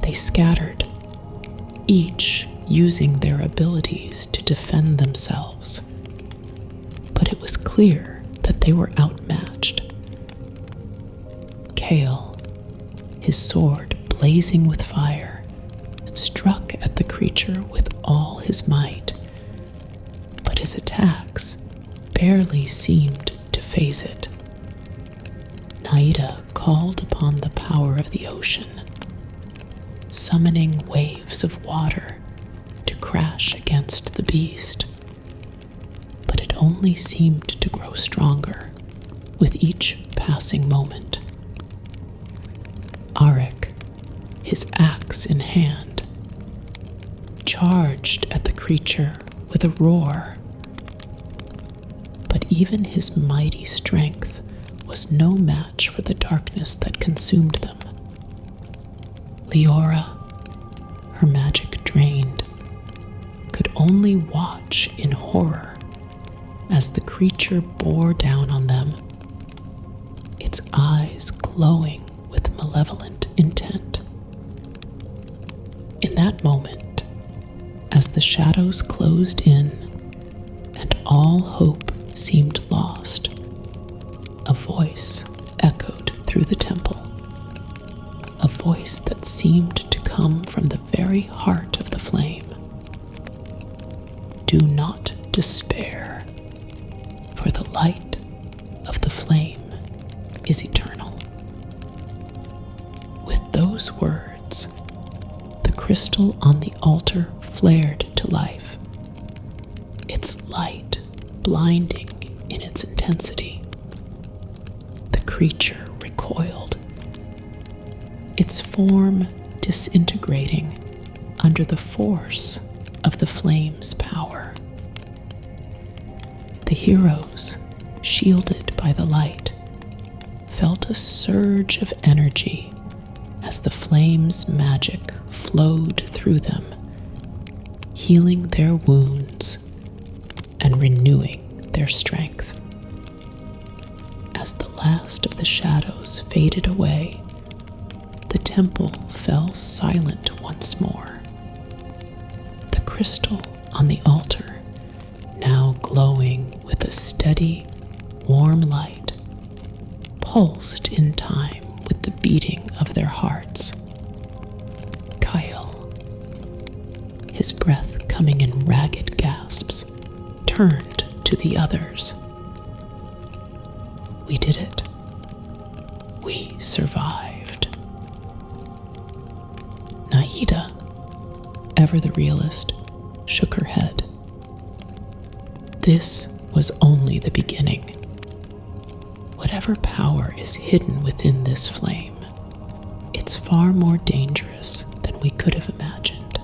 They scattered, each using their abilities to defend themselves, but it was clear that they were outmatched. Kale, his sword blazing with fire, struck at the creature with all his might, but his attacks barely seemed to faze it. Naida called upon the power of the ocean, summoning waves of water to crash against the beast, but it only seemed to grow stronger with each passing moment. Arik, his axe in hand, charged at the creature with a roar, but even his mighty strength was no match for the darkness that consumed them. Leora, her magic drained, could only watch in horror as the creature bore down on them, its eyes glowing with malevolent intent. In that moment, as the shadows closed in and all hope seemed lost, a voice echoed through the temple, a voice that seemed to come from the very heart of the flame. Do not despair, for the light of the flame is eternal." With those words, the crystal on the altar flared to life, its light blinding in its intensity. The creature recoiled, its form disintegrating under the force of the flame's power. The heroes, shielded by the light, felt a surge of energy as the flame's magic flowed through them, healing their wounds and renewing their strength. As the last of the shadows faded away, the temple fell silent once more. The crystal on the altar, now glowing with a steady, warm light, pulsed in time with the beating of their hearts. Kyle, his breath coming in ragged gasps, turned to the others. "We did it. We survived." Naida, ever the realist, shook her head. This was only the beginning. Whatever power is hidden within this flame, it's far more dangerous than we could have imagined.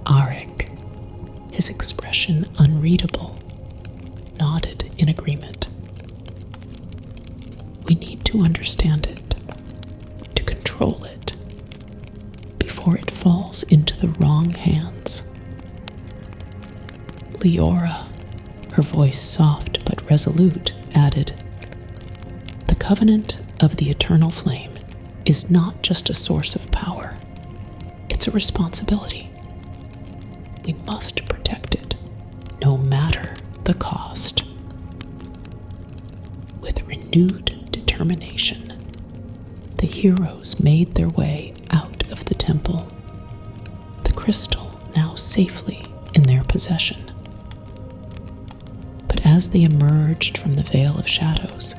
Arik, his expression unreadable, nodded in agreement. "We need to understand it, to control it, before it falls into the wrong hands." Leora, her voice soft but resolute, added, "The covenant of the eternal flame is not just a source of power. It's a responsibility. We must protect it, no matter the cost." With renewed determination, the heroes made their way out of the temple, the crystal now safely in their possession. But as they emerged from the Veil of Shadows,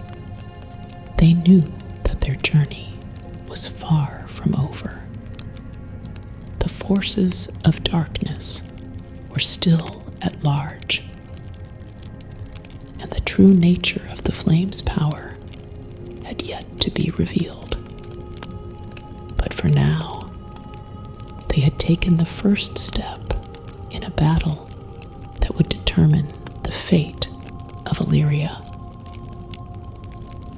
they knew that their journey was far from over. The forces of darkness were still at large, and the true nature of the flame's power had yet to be revealed. But for now, they had taken the first step in a battle that would determine the fate of Alyria.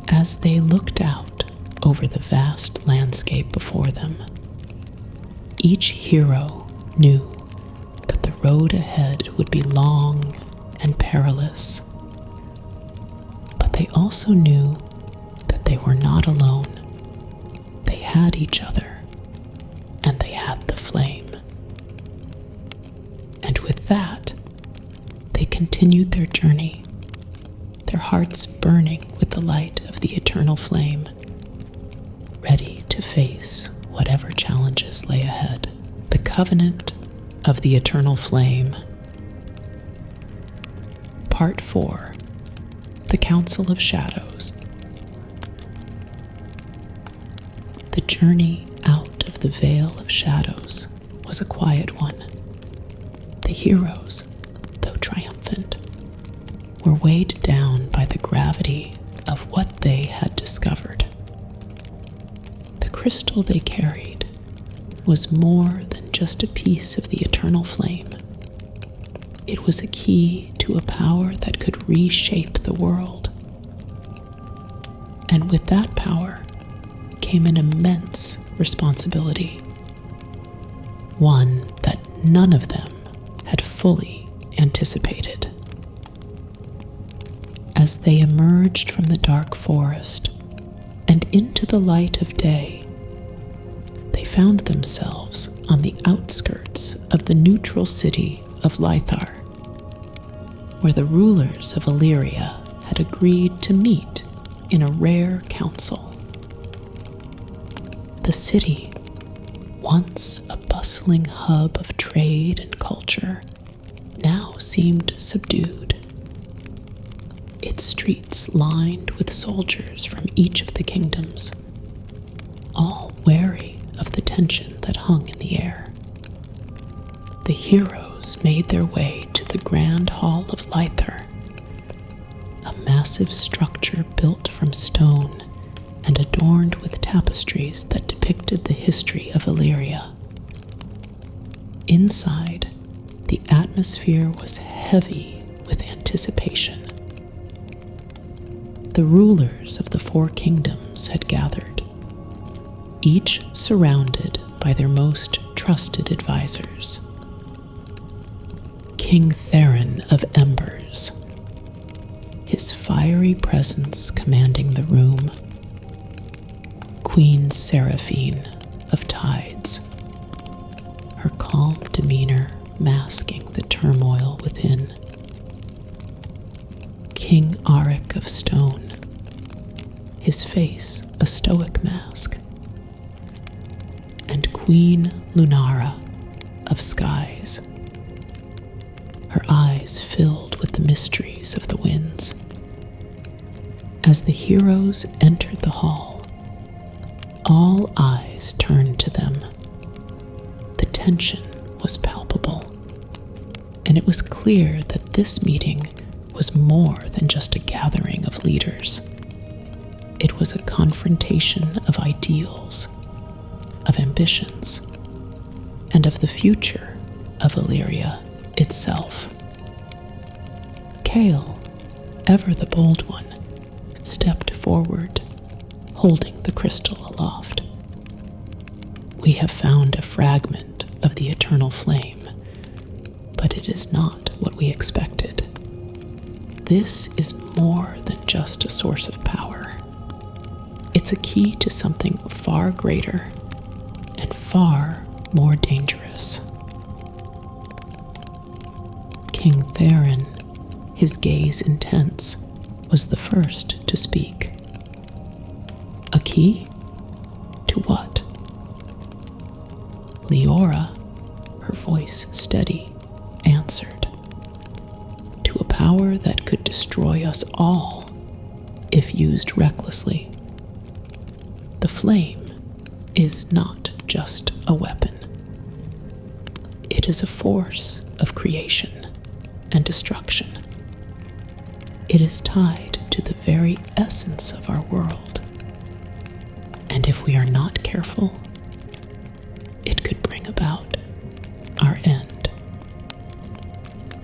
As they looked out over the vast landscape before them, each hero knew that the road ahead would be long and perilous. But they also knew that they were not alone. They had each other, and they had the flame. And with that, they continued their journey, their hearts burning with the light of the eternal flame, ready to face whatever challenges lay ahead. The covenant of the eternal flame. Part 4. The Council of Shadows. The journey out of the Veil of Shadows was a quiet one. The heroes, though triumphant, were weighed down by the gravity of what they had discovered. The crystal they carried was more than just a piece of the eternal flame. It was a key to a power that could reshape the world. And with that power came an immense responsibility, one that none of them had fully anticipated. As they emerged from the dark forest and into the light of day, they found themselves on the outskirts of the neutral city of Lythar, where the rulers of Illyria had agreed to meet in a rare council. The city, once a bustling hub of trade and culture, now seemed subdued, its streets lined with soldiers from each of the kingdoms, all wary of the tension that hung in the air. The heroes made their way to the Grand Hall of Lythar, a massive structure built from stone and adorned with tapestries that depicted the history of Illyria. Inside, the atmosphere was heavy with anticipation. The rulers of the four kingdoms had gathered, each surrounded by their most trusted advisors. King Theron of Embers, his fiery presence commanding the room. Queen Seraphine of Tides, her calm demeanor masking the turmoil within. King Auric of Stone, his face a stoic mask. And Queen Lunara of Skies, her eyes filled with the mysteries of the winds. As the heroes entered the hall, all eyes turned to them. The tension was palpable, and it was clear that this meeting was more than just a gathering of leaders. It was a confrontation of ideals, of ambitions, and of the future of Alyria itself. Kale, ever the bold one, stepped forward, holding the crystal aloft. We have found a fragment of the eternal flame, but it is not what we expected. This is more than just a source of power. It's a key to something far greater and far more dangerous. King Theron, his gaze intense, was the first to speak. A key? To what? Leora, her voice steady, answered. To a power that could destroy us all if used recklessly. The flame is not just a weapon. It is a force of creation and destruction. It is tied to the very essence of our world. And if we are not careful, it could bring about our end.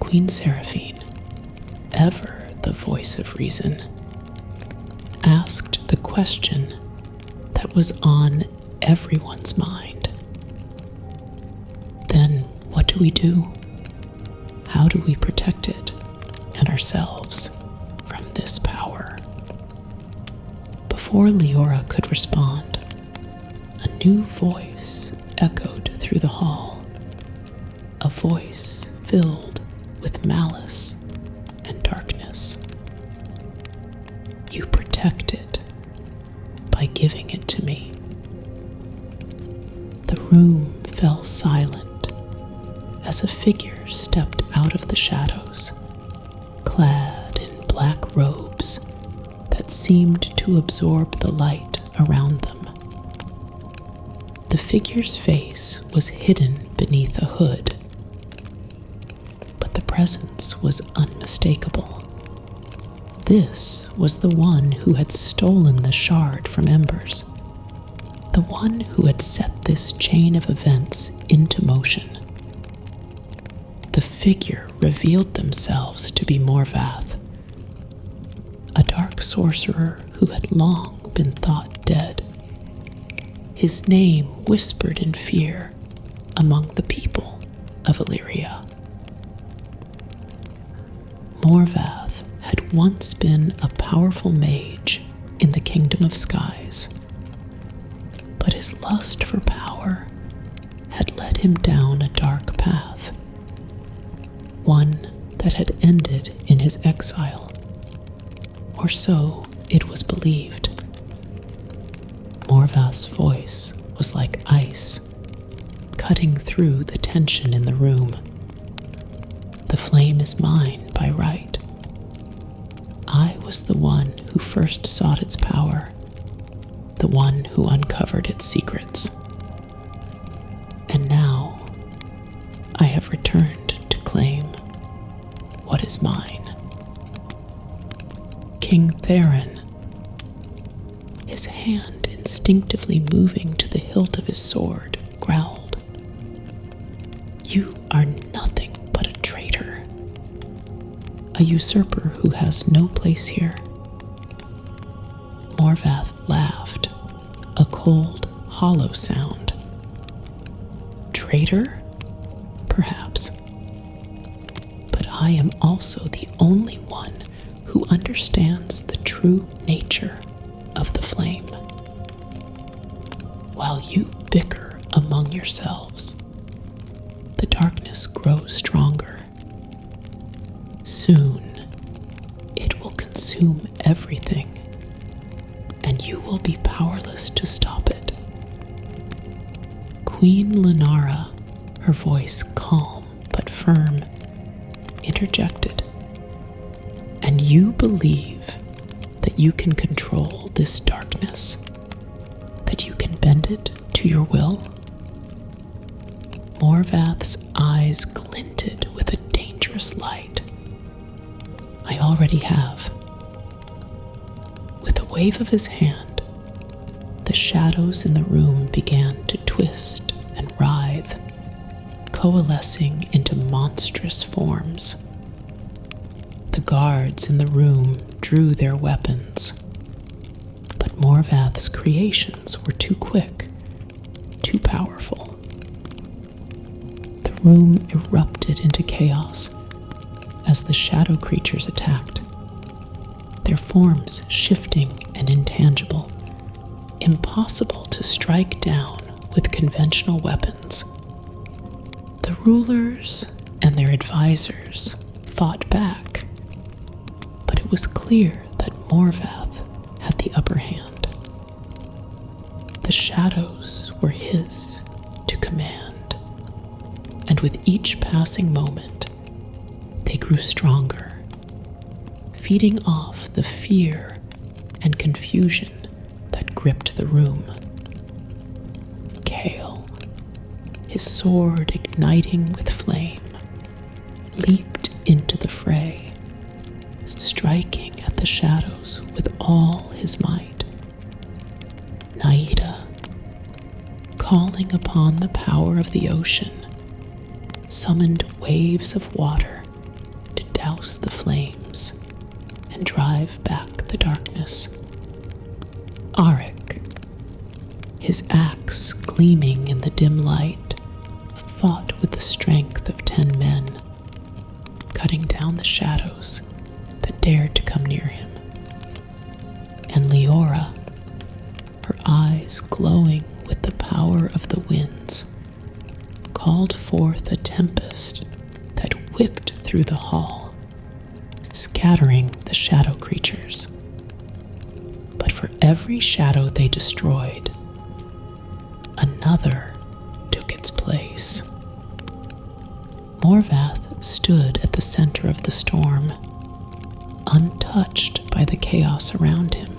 Queen Seraphine, ever the voice of reason, asked the question that was on everyone's mind. Then what do we do? How do we protect it and ourselves from this power? Before Leora could respond, a new voice echoed through the hall, a voice filled with malice and darkness. You protect it by giving it to me. The room fell silent as a figure stepped out of the shadows, clad in black robes that seemed to absorb the light around them. The figure's face was hidden beneath a hood, but the presence was unmistakable. This was the one who had stolen the shard from Embers, the one who had set this chain of events into motion. The figure revealed themselves to be Morvath, a dark sorcerer who had long been thought dead, his name whispered in fear among the people of Illyria. Morvath had once been a powerful mage in the Kingdom of Skies, but his lust for power had led him down a dark path, one that had ended in his exile, or so it was believed. Morvath's voice was like ice, cutting through the tension in the room. The flame is mine by right. I was the one who first sought its power, the one who uncovered its secrets. And now I have returned to claim what is mine. King Theron, his hand instinctively moving to the hilt of his sword, growled, "You are nothing but a traitor, a usurper who has no place here." Morvath laughed, a cold, hollow sound. Traitor? Perhaps. But I am also the only one who understands the true nature of the flame. While you bicker among yourselves, the darkness grows stronger. Soon, it will consume everything, and you will be powerless to stop it. Queen Lenara, her voice calm but firm, interjected, "And you believe that you can control this darkness, that you can bend it to your will?" Morvath's eyes glinted with a dangerous light. "I already have." With a wave of his hand, the shadows in the room began to twist and writhe, coalescing into monstrous forms. The guards in the room drew their weapons, but Morvath's creations were too quick, too powerful. The room erupted into chaos as the shadow creatures attacked, their forms shifting and intangible, impossible to strike down with conventional weapons. The rulers and their advisors fought back, but it was clear that Morvath had the upper hand. The shadows were his to command, and with each passing moment, they grew stronger, feeding off the fear and confusion that gripped the room. Kale, his sword igniting with flame, leaped into the fray, striking at the shadows with all his might. Naida, calling upon the power of the ocean, summoned waves of water to douse the flames and drive back the darkness. Arik, his axe gleaming in the dim light, fought with the strength of 10 men, cutting down the shadows that dared to come near him. And Leora, her eyes glowing with the power of the winds, called forth a tempest that whipped through the hall, scattering the shadow creatures. But for every shadow they destroyed, another took its place. Morvath stood at the center of the storm, untouched by the chaos around him,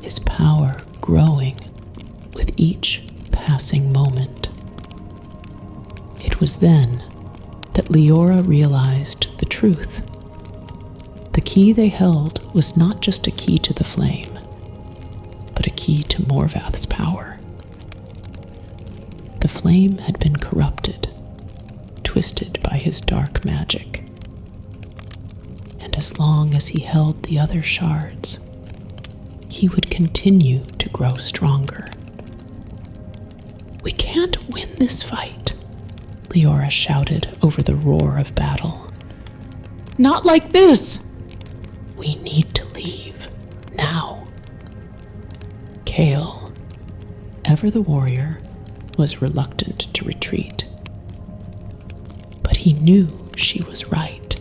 his power growing with each passing moment. It was then that Leora realized the truth. The key they held was not just a key to the flame, but a key to Morvath's power. The flame had been corrupted, twisted by his dark magic. And as long as he held the other shards, he would continue to grow stronger. "We can't win this fight," Leora shouted over the roar of battle. "Not like this! We need to leave, now." Kale, ever the warrior, was reluctant to retreat. But he knew she was right.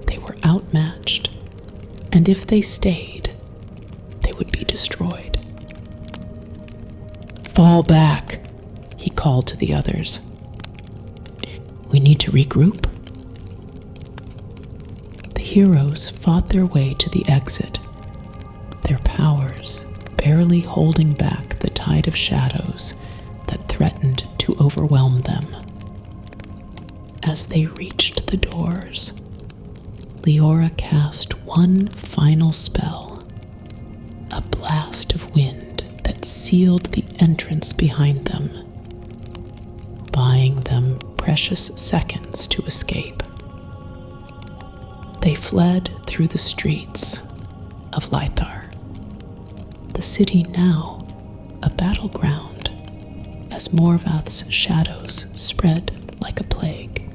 They were outmatched, and if they stayed, they would be destroyed. "Fall back," he called to the others. We need to regroup. The heroes fought their way to the exit, their powers barely holding back the tide of shadows that threatened to overwhelm them. As they reached the doors, Leora cast one final spell, a blast of wind that sealed the entrance behind them, buying them precious seconds to escape. They fled through the streets of Lythar, the city now a battleground as Morvath's shadows spread like a plague.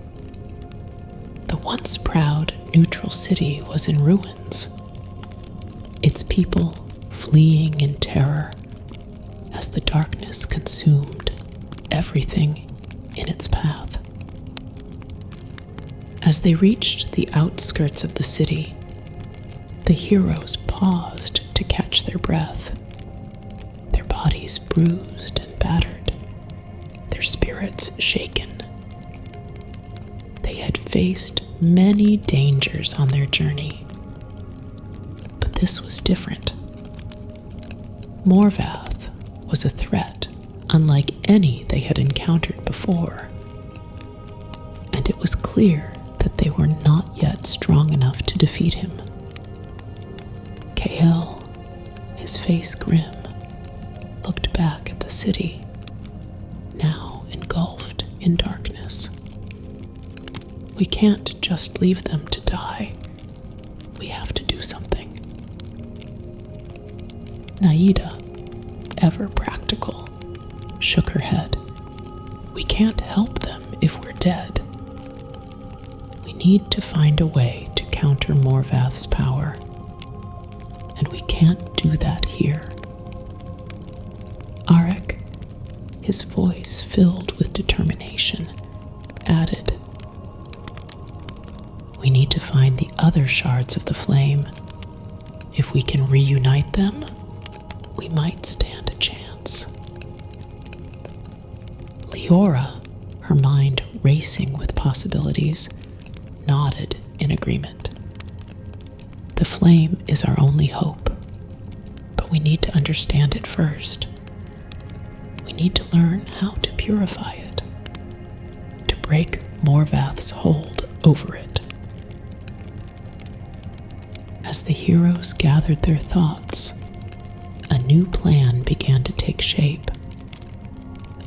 The once proud neutral city was in ruins, its people fleeing in terror as the darkness consumed everything in its path. As they reached the outskirts of the city, the heroes paused to catch their breath, their bodies bruised and battered, their spirits shaken. They had faced many dangers on their journey, but this was different. Morvath was a threat unlike any they had encountered before, and it was clear that they were not yet strong enough to defeat him. Kael, his face grim, looked back at the city, now engulfed in darkness. We can't just leave them to die. We have to do something. Naida, ever practical, shook her head. We can't help them if we're dead. We need to find a way to counter Morvath's power, and we can't do that here. Arik, his voice filled with determination, added, we need to find the other shards of the flame. If we can reunite them, we might stand a chance. Leora, her mind racing with possibilities, nodded in agreement. The flame is our only hope, but we need to understand it first. We need to learn how to purify it, to break Morvath's hold over it. As the heroes gathered their thoughts, a new plan began to take shape.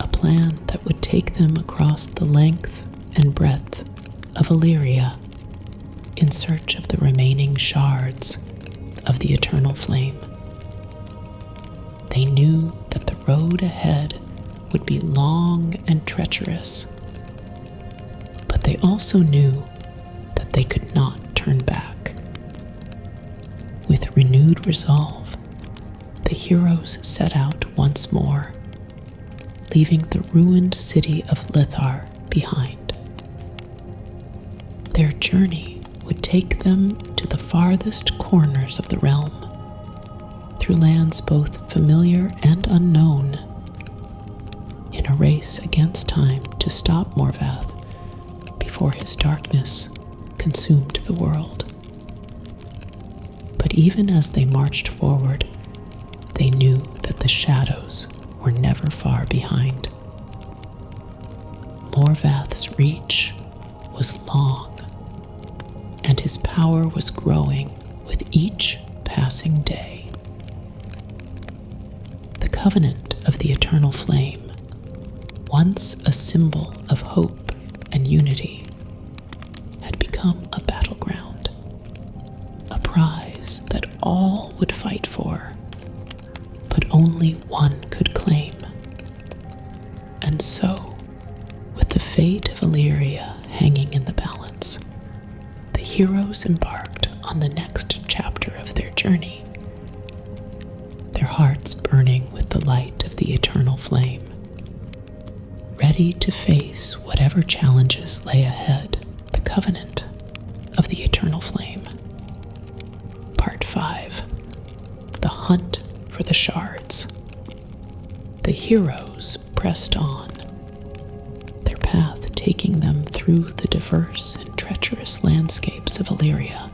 A plan that would take them across the length and breadth of Illyria in search of the remaining shards of the eternal flame. They knew that the road ahead would be long and treacherous, but they also knew that they could not turn back. With renewed resolve, the heroes set out once more, leaving the ruined city of Lythar behind. Their journey would take them to the farthest corners of the realm, through lands both familiar and unknown, in a race against time to stop Morvath before his darkness consumed the world. But even as they marched forward, they knew that the shadows were never far behind. Morvath's reach was long, and his power was growing with each passing day. The covenant of the eternal flame, once a symbol of hope and unity, had become a battleground, a prize that all would fight for, but only one could claim. And so, with the fate of Alyria hanging in the balance, the heroes embarked on the next chapter of their journey, their hearts burning with the light of the eternal flame, ready to face whatever challenges lay ahead. The covenant of the eternal flame. Part 5. The hunt for the shards. The heroes pressed on, their path taking them through the diverse and treacherous landscapes of Alyria.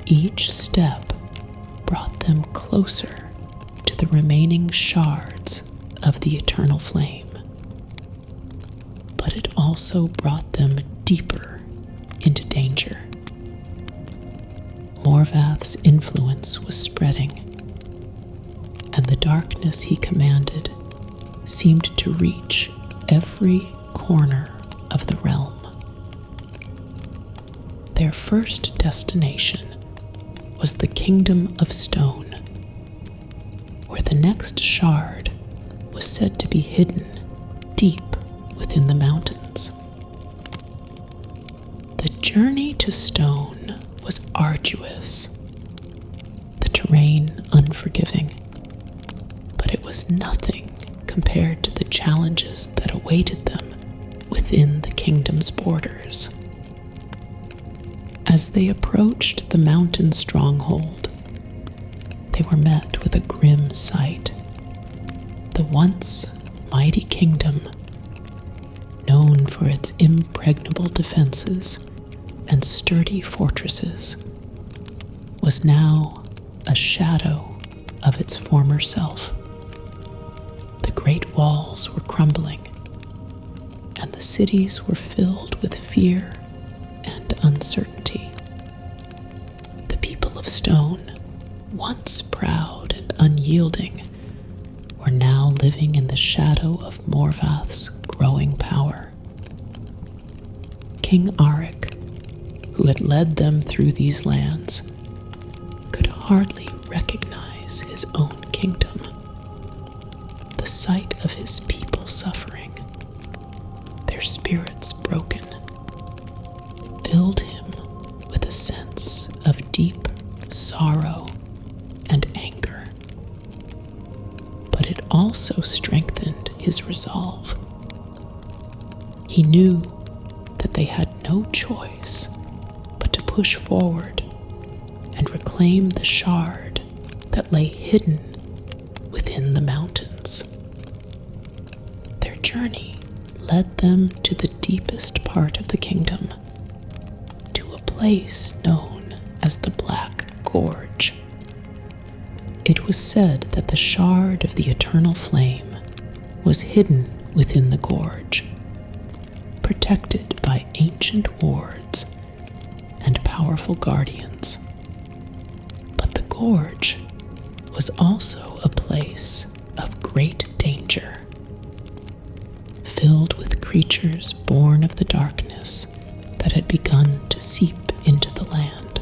Each step brought them closer to the remaining shards of the eternal flame, but it also brought them deeper into danger. Morvath's influence was spreading, and the darkness he commanded seemed to reach every corner of the realm. Their first destination was the Kingdom of Stone, where the next shard was said to be hidden deep within the mountains. The journey to Stone was arduous, the terrain unforgiving, but it was nothing compared to the challenges that awaited them within the kingdom's borders. As they approached the mountain stronghold, they were met with a grim sight. The once mighty kingdom, known for its impregnable defenses and sturdy fortresses, was now a shadow of its former self. The great walls were crumbling, and the cities were filled with fear and uncertainty. The people of Stone, once proud and unyielding, were now living in the shadow of Morvath's growing power. King Arik, who had led them through these lands, could hardly recognize his own kingdom. The sight of his people suffering, their spirits broken, filled him with a sense of deep sorrow and anger. But it also strengthened his resolve. He knew that they had no choice but to push forward and reclaim the shard that lay hidden within the mountains. Their journey led them to the deepest part of the kingdom, to a place known as the Black Gorge. It was said that the shard of the eternal flame was hidden within the gorge, protected by ancient wards and powerful guardians. But the gorge was also a place of great danger, filled with creatures born of the darkness that had begun to seep into the land.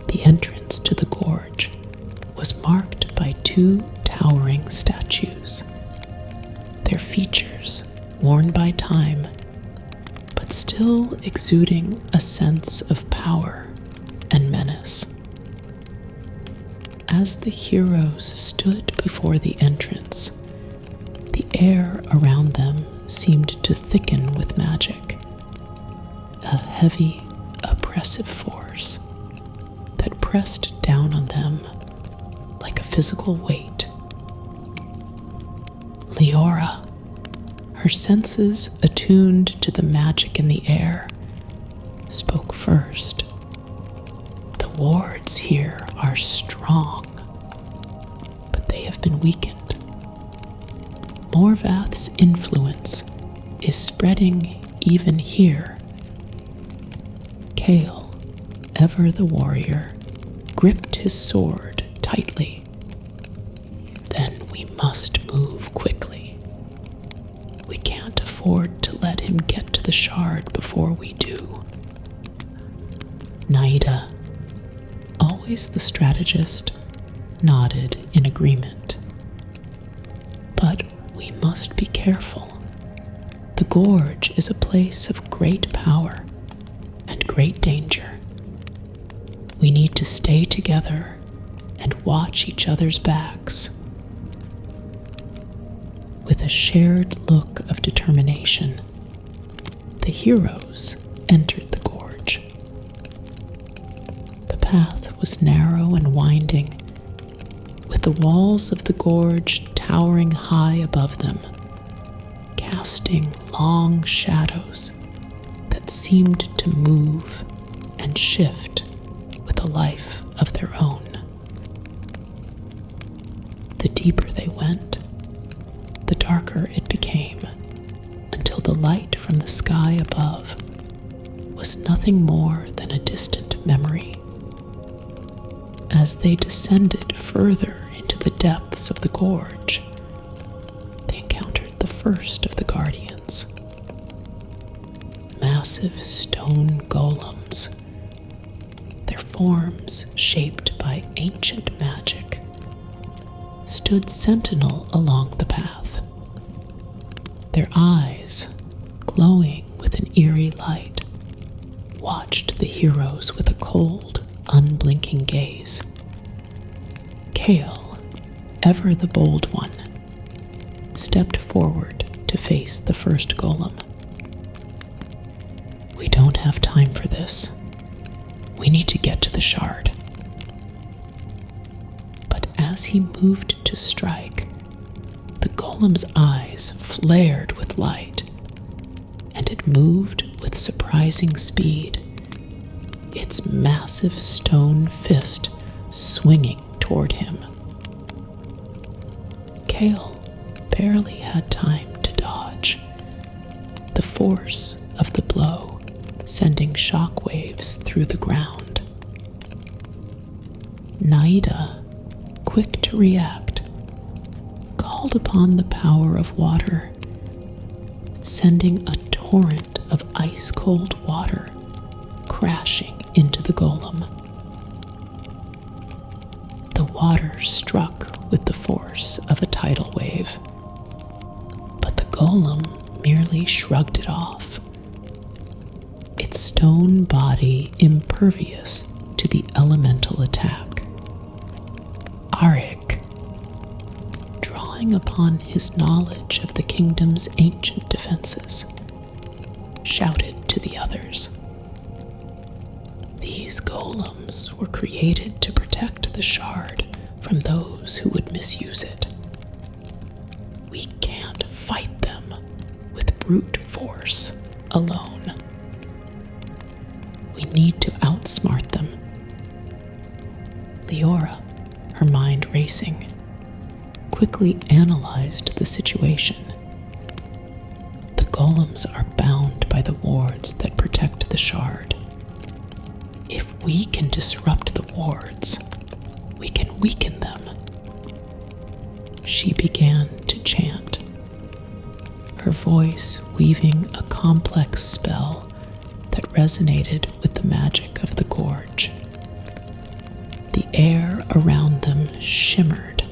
The entrance to the gorge was marked by two towering statues, their features worn by time, but still exuding a sense of power and menace. As the heroes stood before the entrance, the air around them seemed to thicken with magic, a heavy, oppressive force that pressed down on them like a physical weight. Leora, her senses attuned to the magic in the air, spoke first. The wards here are strong, but they have been weakened. Morvath's influence is spreading even here. Kale, ever the warrior, gripped his sword tightly. Then we must move quickly. We can't afford to let him get to the shard before we do. Naida, always the strategist, nodded in agreement. But we must be careful. The gorge is a place of great power and great danger. We need to stay together and watch each other's backs. With a shared look of determination, the heroes entered the gorge. The path was narrow and winding, with the walls of the gorge towering high above them, casting long shadows that seemed to move and shift with a life of their own. The deeper they went, the darker it became, until the light from the sky above was nothing more than a distant memory. As they descended further into the depths of the gorge, they encountered the first of the guardians. Massive stone golems, their forms shaped by ancient magic, stood sentinel along the path. Their eyes, glowing with an eerie light, watched the heroes with a cold, unblinking gaze. Kale, ever the bold one, stepped forward to face the first golem. "We don't have time for this. We need to get to the shard." But as he moved to strike, the golem's eyes flared with light, and it moved with surprising speed, its massive stone fist swinging toward him. Kale barely had time to dodge, the force of the blow sending shockwaves through the ground. Naida, quick to react, called upon the power of water, sending a torrent of ice-cold water crashing into the golem. The water struck with the force of a tidal wave, but the golem merely shrugged it off, its stone body impervious to the elemental attack. Arik, drawing upon his knowledge of the kingdom's ancient defenses, shouted to the others. These golems were created to protect the shard from those who would misuse it. We can't fight them with brute force alone. We need to outsmart them. Leora, her mind racing, quickly analyzed the situation. The golems are bound by the wards that protect the shard. If we can disrupt the wards, we can weaken them. She began to chant, her voice weaving a complex spell that resonated with the magic of the gorge. The air around them shimmered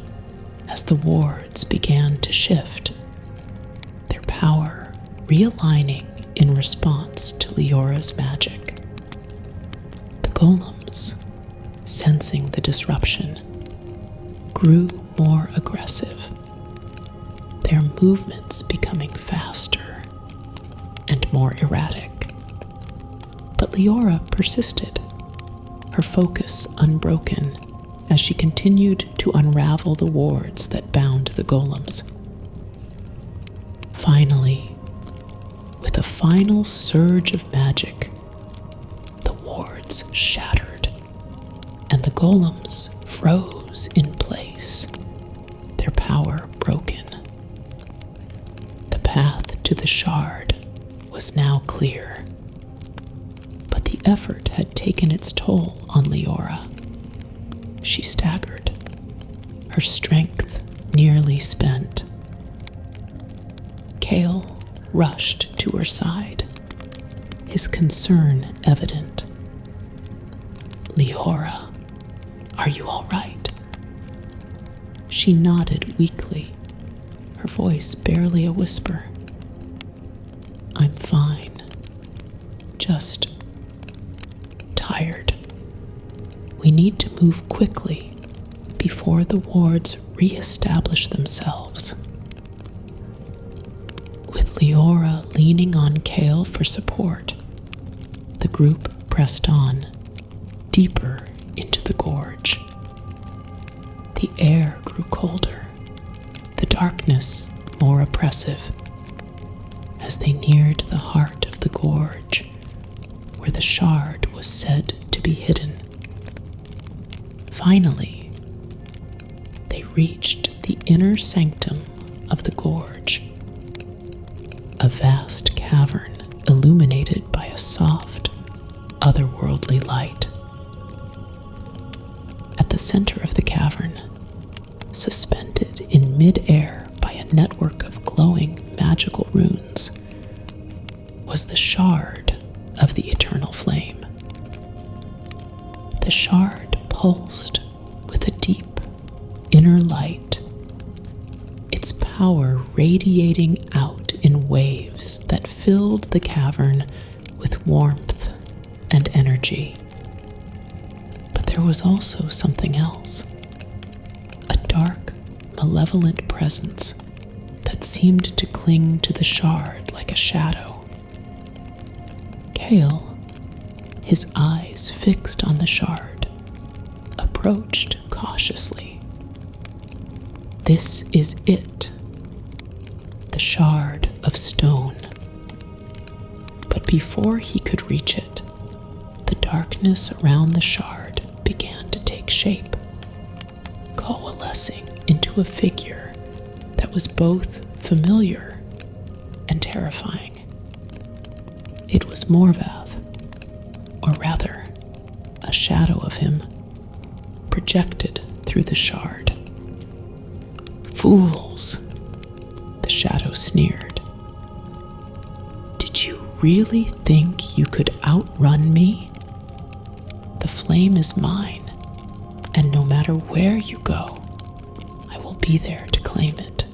as the wards began to shift, their power realigning in response to Leora's magic. The golems, sensing the disruption, grew more aggressive, their movements becoming faster and more erratic. But Leora persisted, her focus unbroken as she continued to unravel the wards that bound the golems. Finally, with a final surge of magic, the wards shattered, and the golems froze in place, their power broken. The path to the shard was now clear, but the effort had taken its toll on Leora. She staggered, her strength nearly spent. Kale rushed to her side, his concern evident. "Leora, are you all right?" She nodded weakly, her voice barely a whisper. "I'm fine. Just tired. We need to move quickly before the wards re-establish themselves." With Leora leaning on Kale for support, the group pressed on, deeper into the gorge. The air grew colder, the darkness more oppressive, as they neared the heart of the gorge, where the shard was said to be hidden. Finally, they reached the inner sanctum of the gorge, a vast cavern illuminated by a soft, otherworldly light. At the center of the cavern, suspended in mid-air by a network of glowing magical runes, was the shard of the eternal flame. The shard pulsed with a deep inner light, its power radiating out in waves that filled the cavern with warmth and energy. But there was also something else, a dark, malevolent presence that seemed to cling to the shard like a shadow. Kale, his eyes fixed on the shard, approached cautiously. This is it, the shard of stone. But before he could reach it, the darkness around the shard began to take shape, coalescing into a figure that was both familiar and terrifying. It was Morvath, or rather, a shadow of him, projected through the shard. "Fools," the shadow sneered. "Did you really think you could outrun me? The flame is mine, and no matter where you go, I will be there to claim it."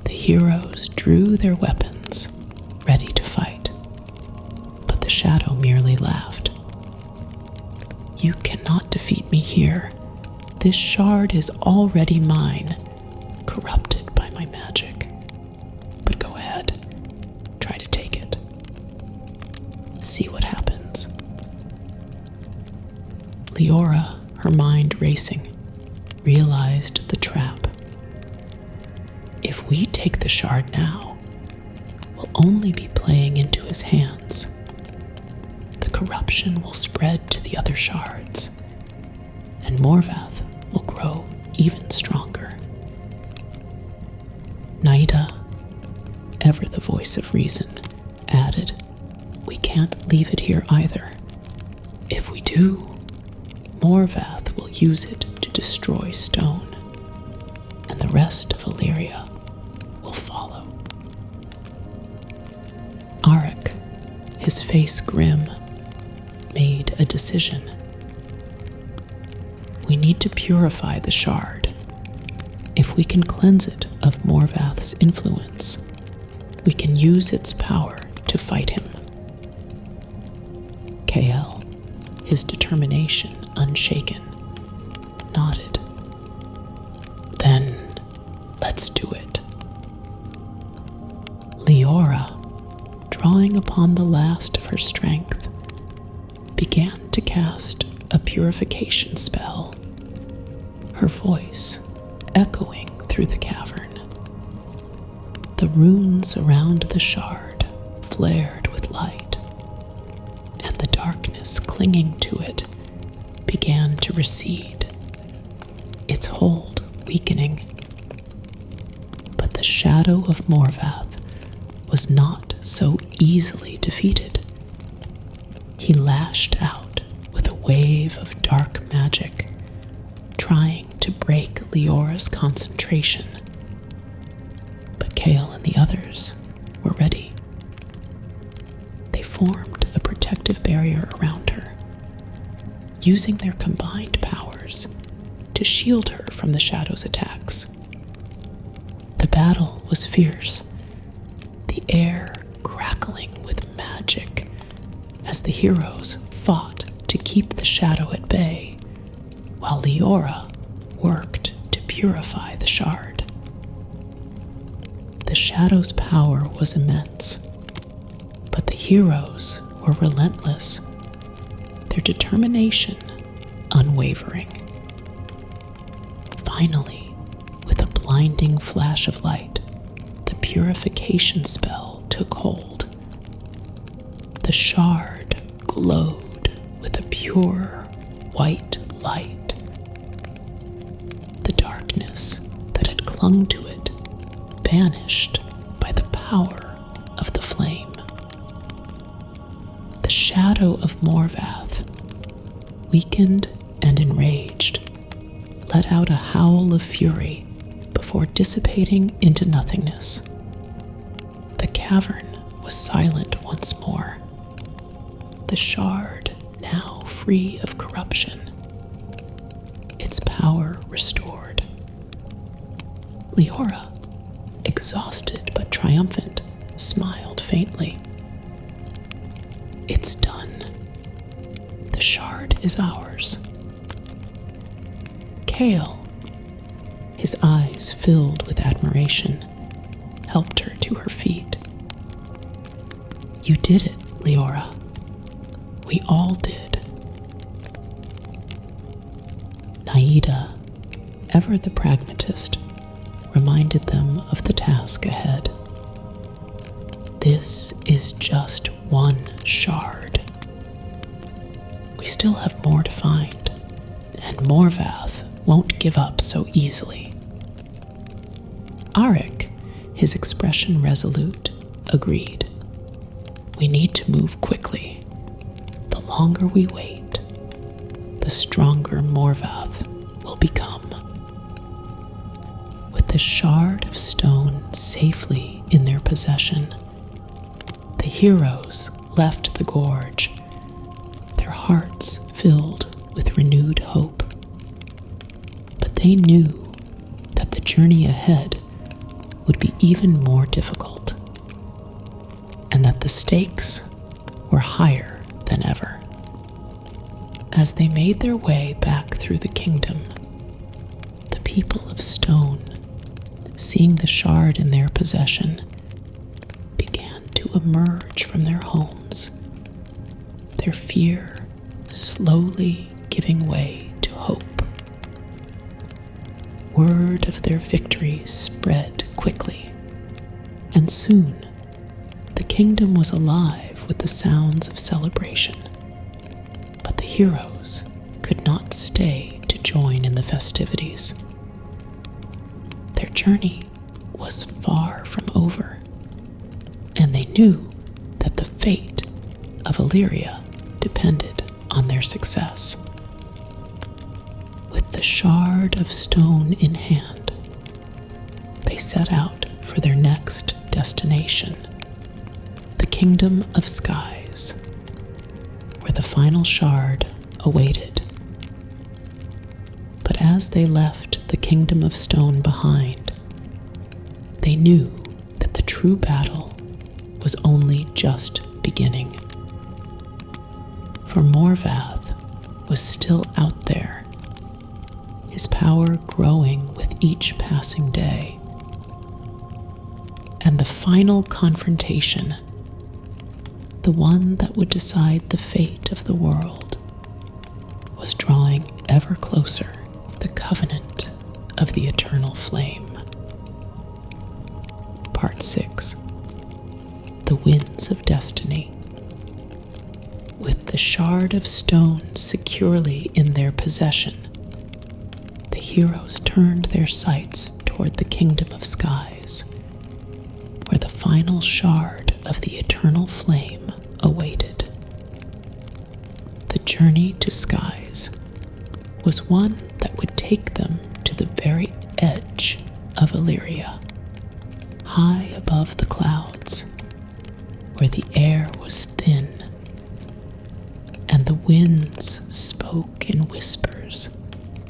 The heroes drew their weapons, ready to fight, but the shadow merely laughed. "You cannot defeat me here. This shard is already mine, corrupted by my magic. But go ahead, try to take it. See what happens." Leora, her mind racing, realized the trap. If we take the shard now, we'll only be playing into his hands. The corruption will spread to the other shards, and Morvath will grow even stronger. Naida, ever the voice of reason, added, "We can't leave it here either. If we do, Morvath will use it to destroy stone, and the rest of Alyria will follow." Arik, his face grim, made a decision. "We need to purify the shard. If we can cleanse it of Morvath's influence, we can use its power to fight him." Kael, his determination unshaken, nodded. "Then let's do it." Leora, drawing upon the last of her strength, began to cast a purification spell, her voice echoing through the cavern. The runes around the shard flared with light, and the darkness clinging to it began to recede, its hold weakening. But the shadow of Morvath was not so easily defeated. He lashed out with a wave of dark magic, trying to break Leora's concentration. But Kael and the others were ready. They formed a protective barrier around her, using their combined powers to shield her from the shadow's attacks. The battle was fierce, the air crackling with magic as the heroes fought to keep the shadow at bay, while Leora worked to purify the shard. The shadow's power was immense, but the heroes were relentless, their determination unwavering. Finally, with a blinding flash of light, the purification spell took hold. The shard glowed with a pure white light. The darkness that had clung to it vanished by the power of the flame. The shadow of Morvath, weakened and enraged, let out a howl of fury before dissipating into nothingness. The cavern was silent once more, the shard now free of corruption, its power restored. Leora, exhausted but triumphant, smiled faintly. It's done. The shard is ours. Kale, his eyes filled with admiration, helped her to her feet. You did it, Leora. We all did. Naida, ever the pragmatist, reminded them of the task ahead. This is just one shard. We still have more to find, and Morvath won't give up so easily. Arik, his expression resolute, agreed. We need to move quickly. The longer we wait, the stronger Morvath will become. With the shard of stone safely in their possession, the heroes left the gorge, their hearts filled with renewed hope. But they knew that the journey ahead would be even more difficult, and that the stakes were higher than ever. As they made their way back through the kingdom, the people of stone, seeing the shard in their possession, began to emerge from their homes, their fear slowly giving way to hope. Word of their victory spread quickly, and soon the kingdom was alive with the sounds of celebration. But the heroes could not stay to join in the festivities. Their journey was far from over, and they knew that the fate of Illyria depended on their success. With the shard of stone in hand, they set out for their next destination, the Kingdom of Skies, where the final shard awaited. But as they left the Kingdom of Stone behind, they knew that the true battle was only just beginning. For Morvath was still out there, his power growing with each passing day. And the final confrontation, the one that would decide the fate of the world, was drawing ever closer the covenant of the eternal flame. Part 6. The Winds of Destiny. With the shard of stone securely in their possession, the heroes turned their sights toward the Kingdom of Skies, where the final shard of the eternal flame awaited. The journey to Skies was one that would take them to the very edge of Alyria, high above the clouds, where the air was thin and the winds spoke in whispers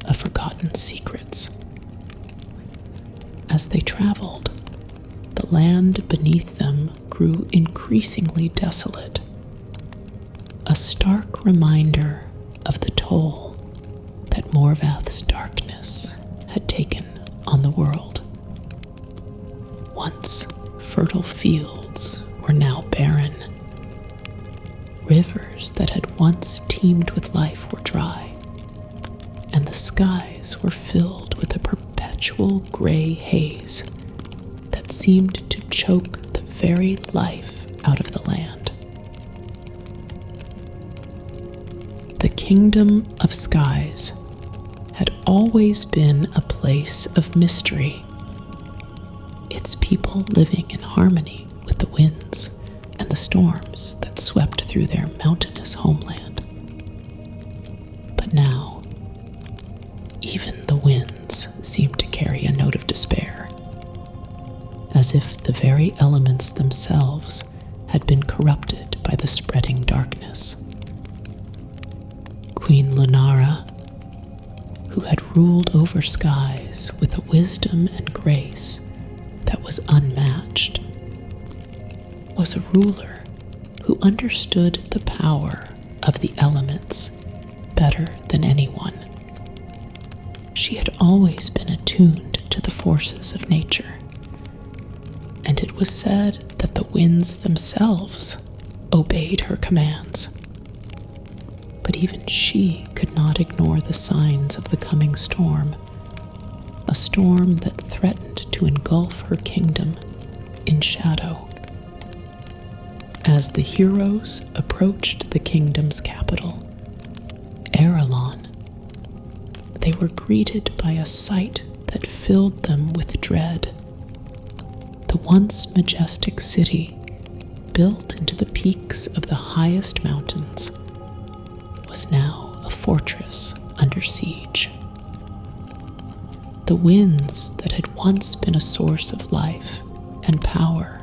of forgotten secrets. As they traveled, the land beneath them grew increasingly desolate, a stark reminder of the toll that Morvath's darkness had taken on the world. Once fertile fields were now barren. Rivers that had once teemed with life were dry, and the skies were filled with a perpetual gray haze that seemed to choke the very life out of the land. The Kingdom of Skies had always been a place of mystery, its people living in harmony with the winds and the storms that swept through their mountainous homeland. But now, even the winds seemed to carry a note of despair, as if the very elements themselves had been corrupted by the spreading darkness. Queen Lunara, who had ruled over skies with a wisdom and grace that was unmatched, was a ruler who understood the power of the elements better than anyone. She had always been attuned to the forces of nature, and it was said that the winds themselves obeyed her commands. But even she could not ignore the signs of the coming storm, a storm that threatened to engulf her kingdom in shadow. As the heroes approached the kingdom's capital, Arelon, they were greeted by a sight that filled them with dread. The once majestic city, built into the peaks of the highest mountains, was now a fortress under siege. The winds that had once been a source of life and power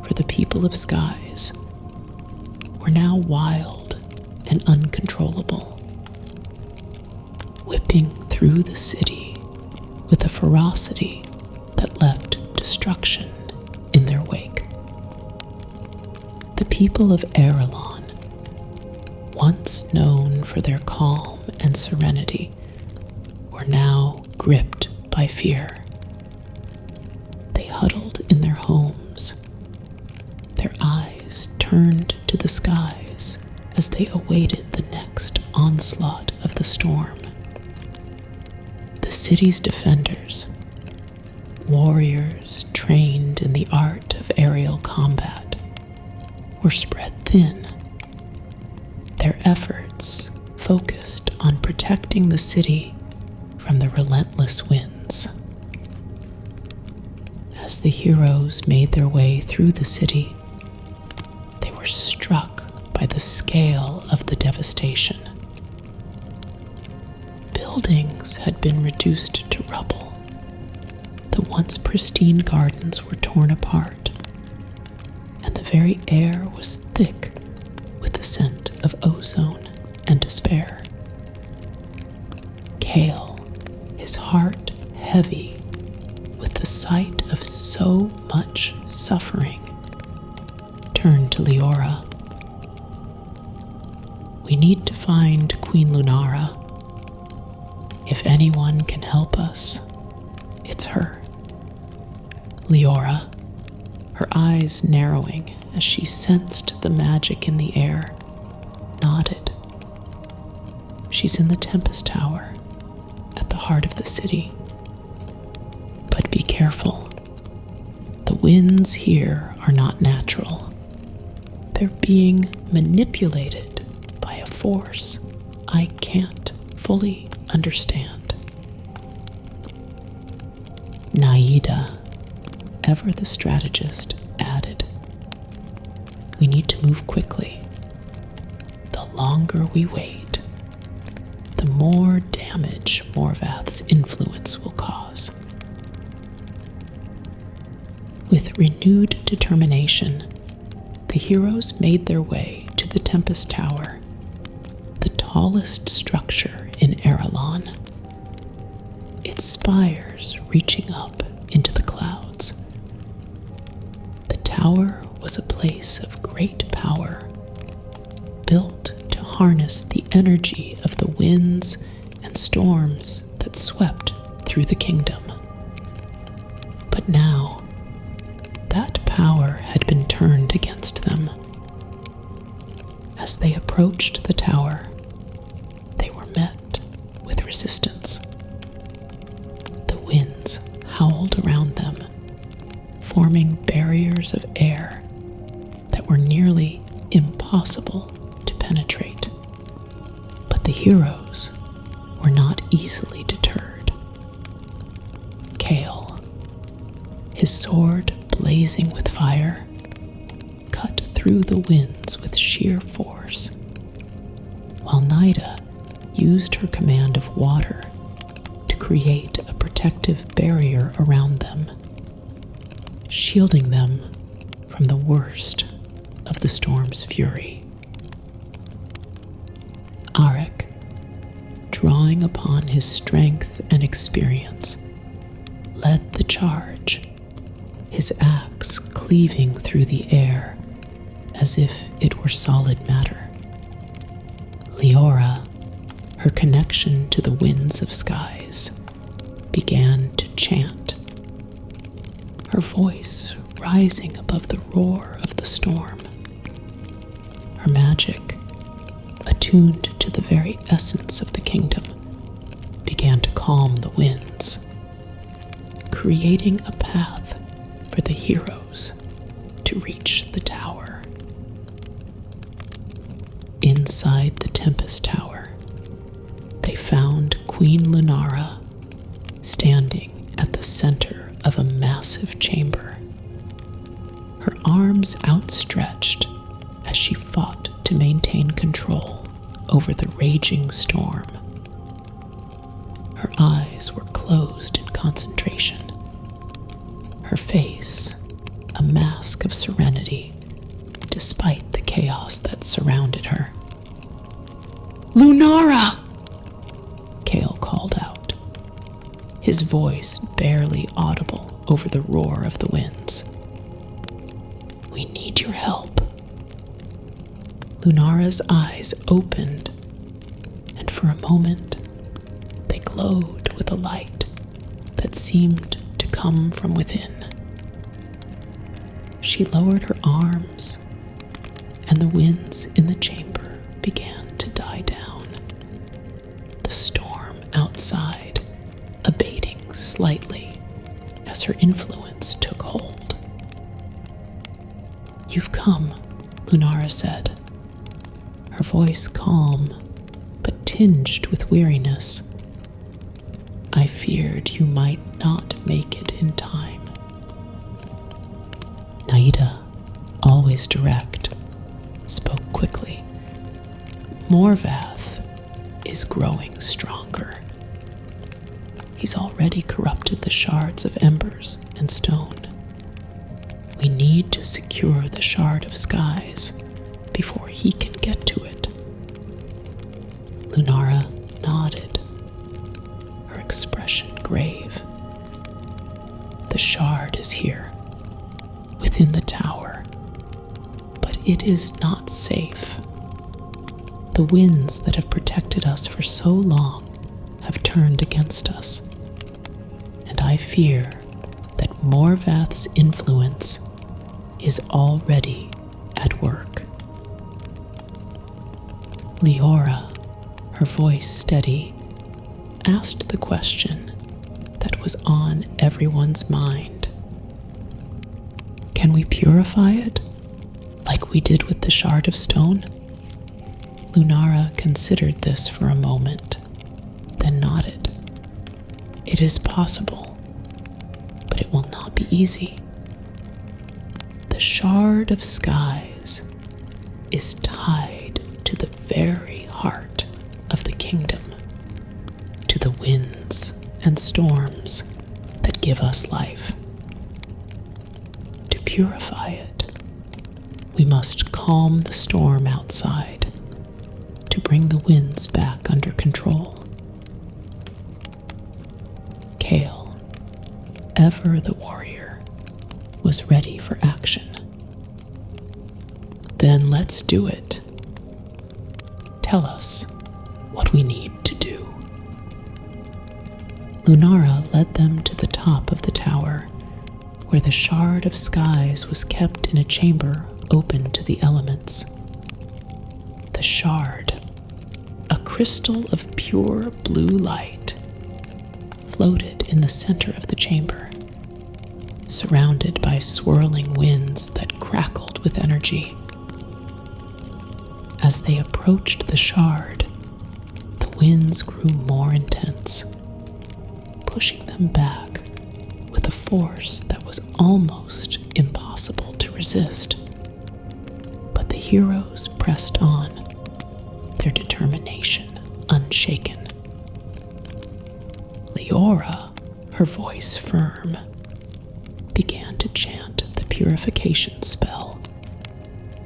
for the people of skies were now wild and uncontrollable, whipping through the city with a ferocity that left destruction in their wake. The people of Arelon, once known for their calm and serenity, were now gripped by fear. They huddled in their homes, their eyes turned to the skies as they awaited the next onslaught of the storm. The city's defenders, warriors trained in the art of aerial combat, were spread thin, their efforts focused on protecting the city from the relentless winds. As the heroes made their way through the city, they were struck by the scale of the devastation. Buildings had been reduced to rubble. The once pristine gardens were torn apart, and the very air was thick with the scent of ozone and despair. Kale, his heart heavy with the sight of so much suffering, turned to Leora. We need to find Queen Lunara. If anyone can help us, it's her. Leora, her eyes narrowing as she sensed the magic in the air, nodded. She's in the Tempest Tower, at the heart of the city. But be careful. The winds here are not natural. They're being manipulated by a force I can't fully understand. Naida, ever the strategist, added, "We need to move quickly. The longer we wait, the more damage Morvath's influence will cause." With renewed determination, the heroes made their way to the Tempest Tower, the tallest structure in Arelon, its spires reaching up into the clouds. The tower was a place of great power, built to harness the energy of the winds and storms that swept through the kingdom. But now, that power had been turned against them. As they approached the tower, they were met with resistance. The winds howled around them, forming barriers layers of air that were nearly impossible to penetrate. But the heroes were not easily deterred. Kale, his sword blazing with fire, cut through the winds with sheer force, while Nida used her command of water to create a protective barrier around them, shielding them from the worst of the storm's fury. Arik, drawing upon his strength and experience, led the charge, his axe cleaving through the air as if it were solid matter. Leora, her connection to the winds of skies, began to chant, her voice rising above the roar of the storm. Her magic, attuned to the very essence of the kingdom, began to calm the winds, creating a path for the heroes to reach the tower. Inside the Tempest Tower, they found Queen Lunara standing at the center of a massive chamber, her arms outstretched as she fought to maintain control over the raging storm. Her eyes were closed in concentration, her face a mask of serenity despite the chaos that surrounded her. "Lunara!" Kale called out, his voice barely audible over the roar of the winds. "We need your help." Lunara's eyes opened, and for a moment they glowed with a light that seemed to come from within. She lowered her arms, and the winds in the chamber began to die down, the storm outside abating slightly as her influence took hold. "You've come," Lunara said, her voice calm but tinged with weariness. "I feared you might not make it in time." Naida, always direct, spoke quickly. "Morvath is growing stronger. He's already corrupted the shards of embers and stone. We need to secure the shard of skies before he can get to it." Lunara nodded, her expression grave. "The shard is here, within the tower, but it is not safe. The winds that have protected us for so long have turned against us, and I fear that Morvath's influence is already at work." Leora, her voice steady, asked the question that was on everyone's mind. "Can we purify it, like we did with the shard of stone?" Lunara considered this for a moment, then nodded. "It is possible, but it will not be easy. The shard of skies is tied to the very heart of the kingdom, to the winds and storms that give us life. To purify it, we must calm the storm outside, to bring the winds back under control." Kale, ever the warrior, was ready for action. "Then let's do it. Tell us what we need to do." Lunara led them to the top of the tower, where the shard of skies was kept in a chamber open to the elements. The shard, a crystal of pure blue light, floated in the center of the chamber, surrounded by swirling winds that crackled with energy. As they approached the shard, the winds grew more intense, pushing them back with a force that was almost impossible to resist. But the heroes pressed on, their determination unshaken. Leora, her voice firm, began to chant the purification spell,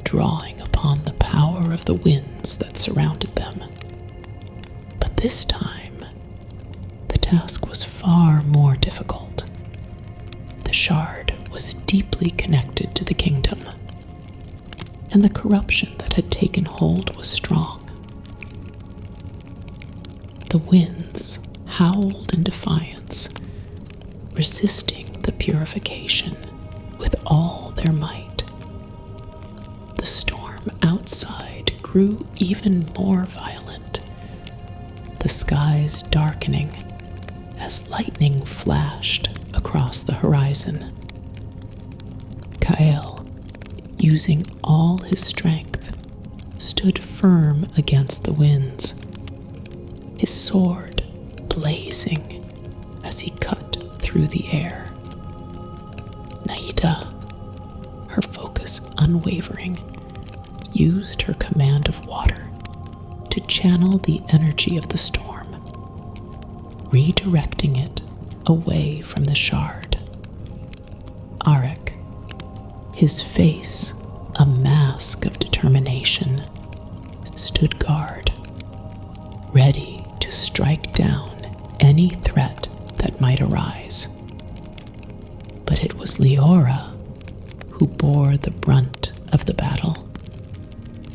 drawing upon the power of the winds that surrounded them. But this time, the task was far more difficult. The shard was deeply connected to the kingdom, and the corruption that had taken hold was strong. The winds howled in defiance, resisting the purification with all their might. The storm outside grew even more violent, the skies darkening as lightning flashed across the horizon. Kael, using all his strength, stood firm against the winds, his sword blazing as he cut through the air. Naida, her focus unwavering, used her command of water to channel the energy of the storm, redirecting it away from the shard. Arik, his face a mask of determination, stood guard, ready to strike down any threat that might arise. But it was Leora who bore the brunt of the battle,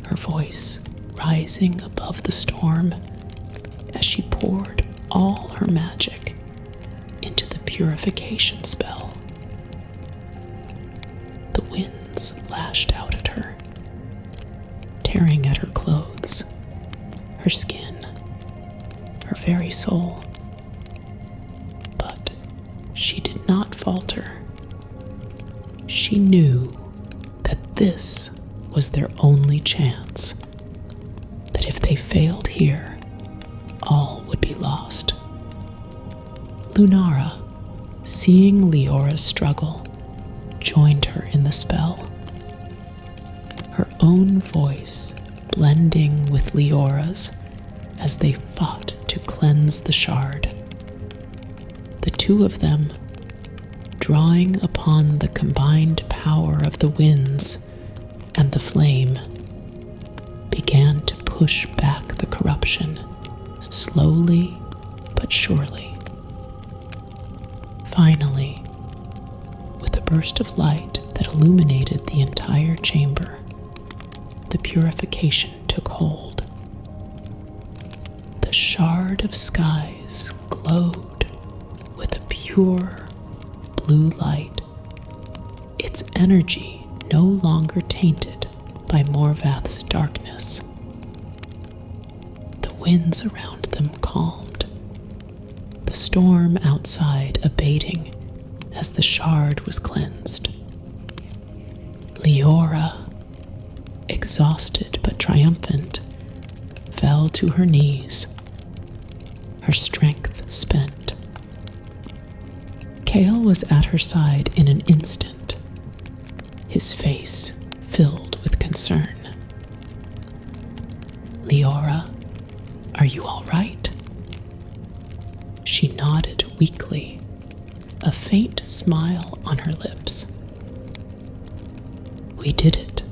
her voice rising above the storm as she poured all her magic into the purification spell. The winds lashed out at her, tearing at her clothes, her skin, her very soul. But she did not falter. She knew that this was their only chance, that if they failed here, all would be lost. Lunara, seeing Leora's struggle, joined her in the spell, her own voice blending with Leora's as they fought to cleanse the shard. The two of them, drawing upon the combined power of the winds and the flame, began to push back the corruption, slowly but surely. Finally, with a burst of light that illuminated the entire chamber, the purification took hold. The shard of skies glowed with a pure blue light, its energy no longer tainted by Morvath's darkness. The winds around them calmed, the storm outside abating as the shard was cleansed. Leora, exhausted but triumphant, fell to her knees, her strength spent. Kael was at her side in an instant, his face filled with concern. Leora, are you all right? She nodded weakly, a faint smile on her lips. We did it.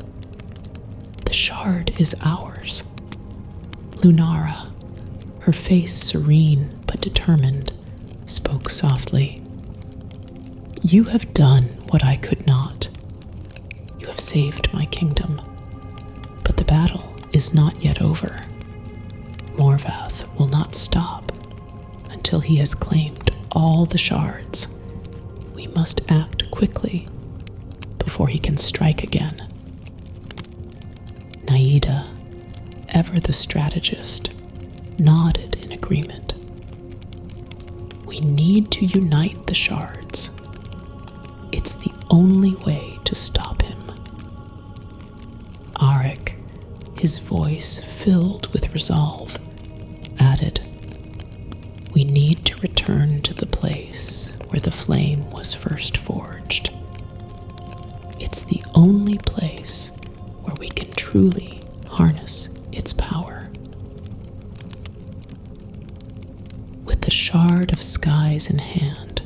The shard is ours. Lunara, her face serene but determined, spoke softly. You have done what I could not. You have saved my kingdom, but the battle is not yet over. Morvath will not stop until he has claimed all the shards. We must act quickly before he can strike again. Naida, ever the strategist, nodded in agreement. We need to unite the shards. It's only way to stop him. Arik, his voice filled with resolve, added, "We need to return to the place where the flame was first forged. It's the only place where we can truly harness its power." With the shard of skies in hand,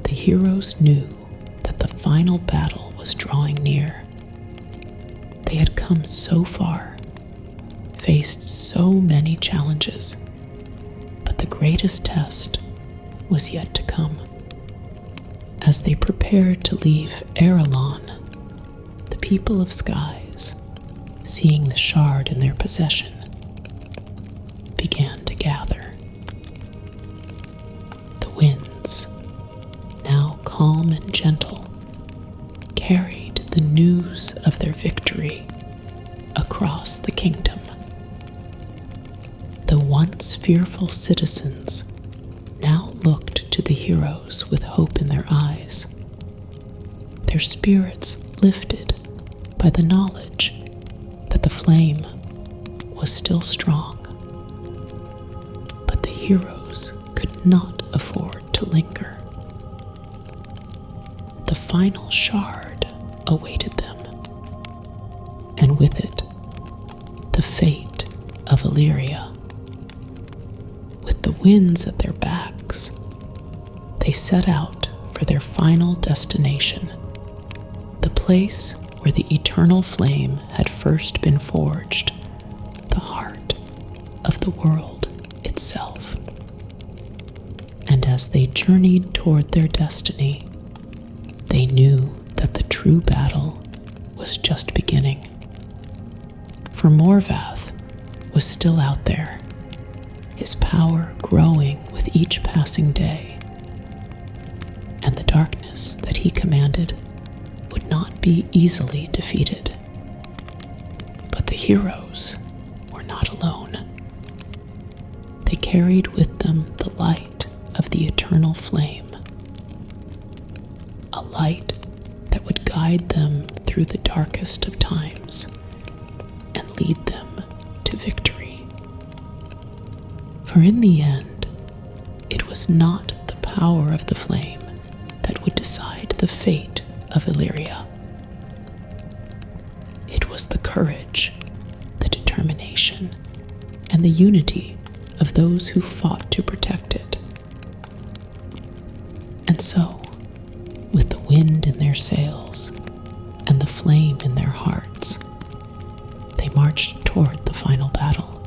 the heroes knew that the final battle was drawing near. They had come so far, faced so many challenges, but the greatest test was yet to come. As they prepared to leave Erelon, the people of Skies, seeing the shard in their possession, began to gather. The winds, now calm and gentle, carried the news of their victory across the kingdom. The once fearful citizens now looked to the heroes with hope in their eyes, their spirits lifted by the knowledge that the flame was still strong. But the heroes could not afford to linger. The final shard awaited them, and with it, the fate of Illyria. With the winds at their backs, they set out for their final destination, the place where the eternal flame had first been forged, the heart of the world itself. And as they journeyed toward their destiny, they knew that the true battle was just beginning. For Morvath was still out there, his power growing with each passing day, and the darkness that he commanded would not be easily defeated. But the heroes were not alone. They carried with them the light of the eternal flame, a light that would guide them through the darkest of times and lead them to victory. For in the end, it was not the power of the flame that would decide the fate of Illyria. It was the courage, the determination, and the unity of those who fought to protect it. And so, with the wind in their sails and the flame in their hearts, they marched toward the final battle,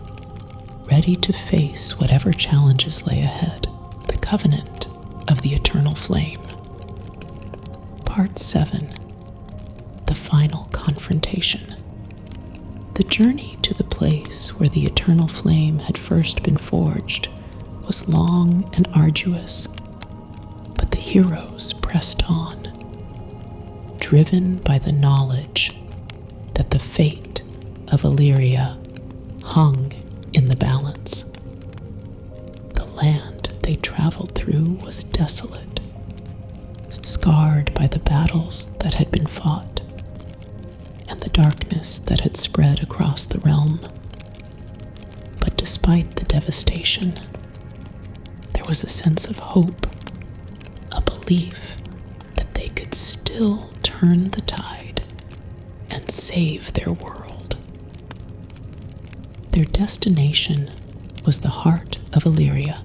ready to face whatever challenges lay ahead, the covenant of the eternal flame. Part 7. The Final Confrontation. The journey to the place where the eternal flame had first been forged was long and arduous, but the heroes pressed on, driven by the knowledge that the fate of Alyria hung in the balance. The land they traveled through was desolate, scarred by the battles that had been fought and the darkness that had spread across the realm. But despite the devastation, there was a sense of hope, a belief that they could still turn the tide and save their world. Their destination was the heart of Alyria,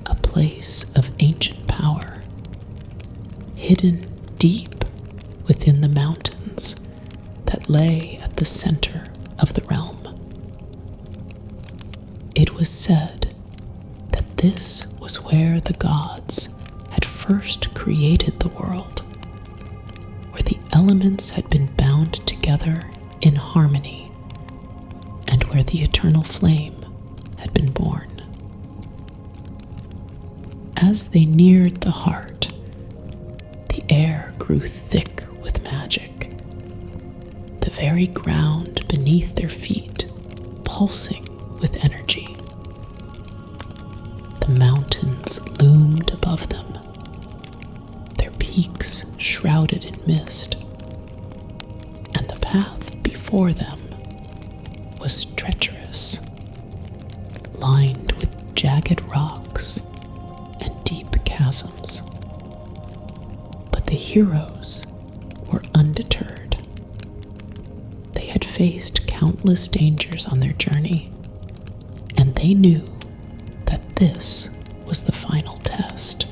a place of ancient power, hidden deep within the mountains that lay at the center of the realm. It was said that this was where the gods had first created the world, where the elements had been bound together in harmony, and where the eternal flame had been born. As they neared the heart, the air grew thick with magic, the very ground beneath their feet pulsing with energy. The mountains loomed above them, their peaks shrouded in mist, and the path before them was treacherous, lined with jagged rocks and deep chasms. But the heroes were undeterred. They had faced countless dangers on their journey, and they knew that this was the final test,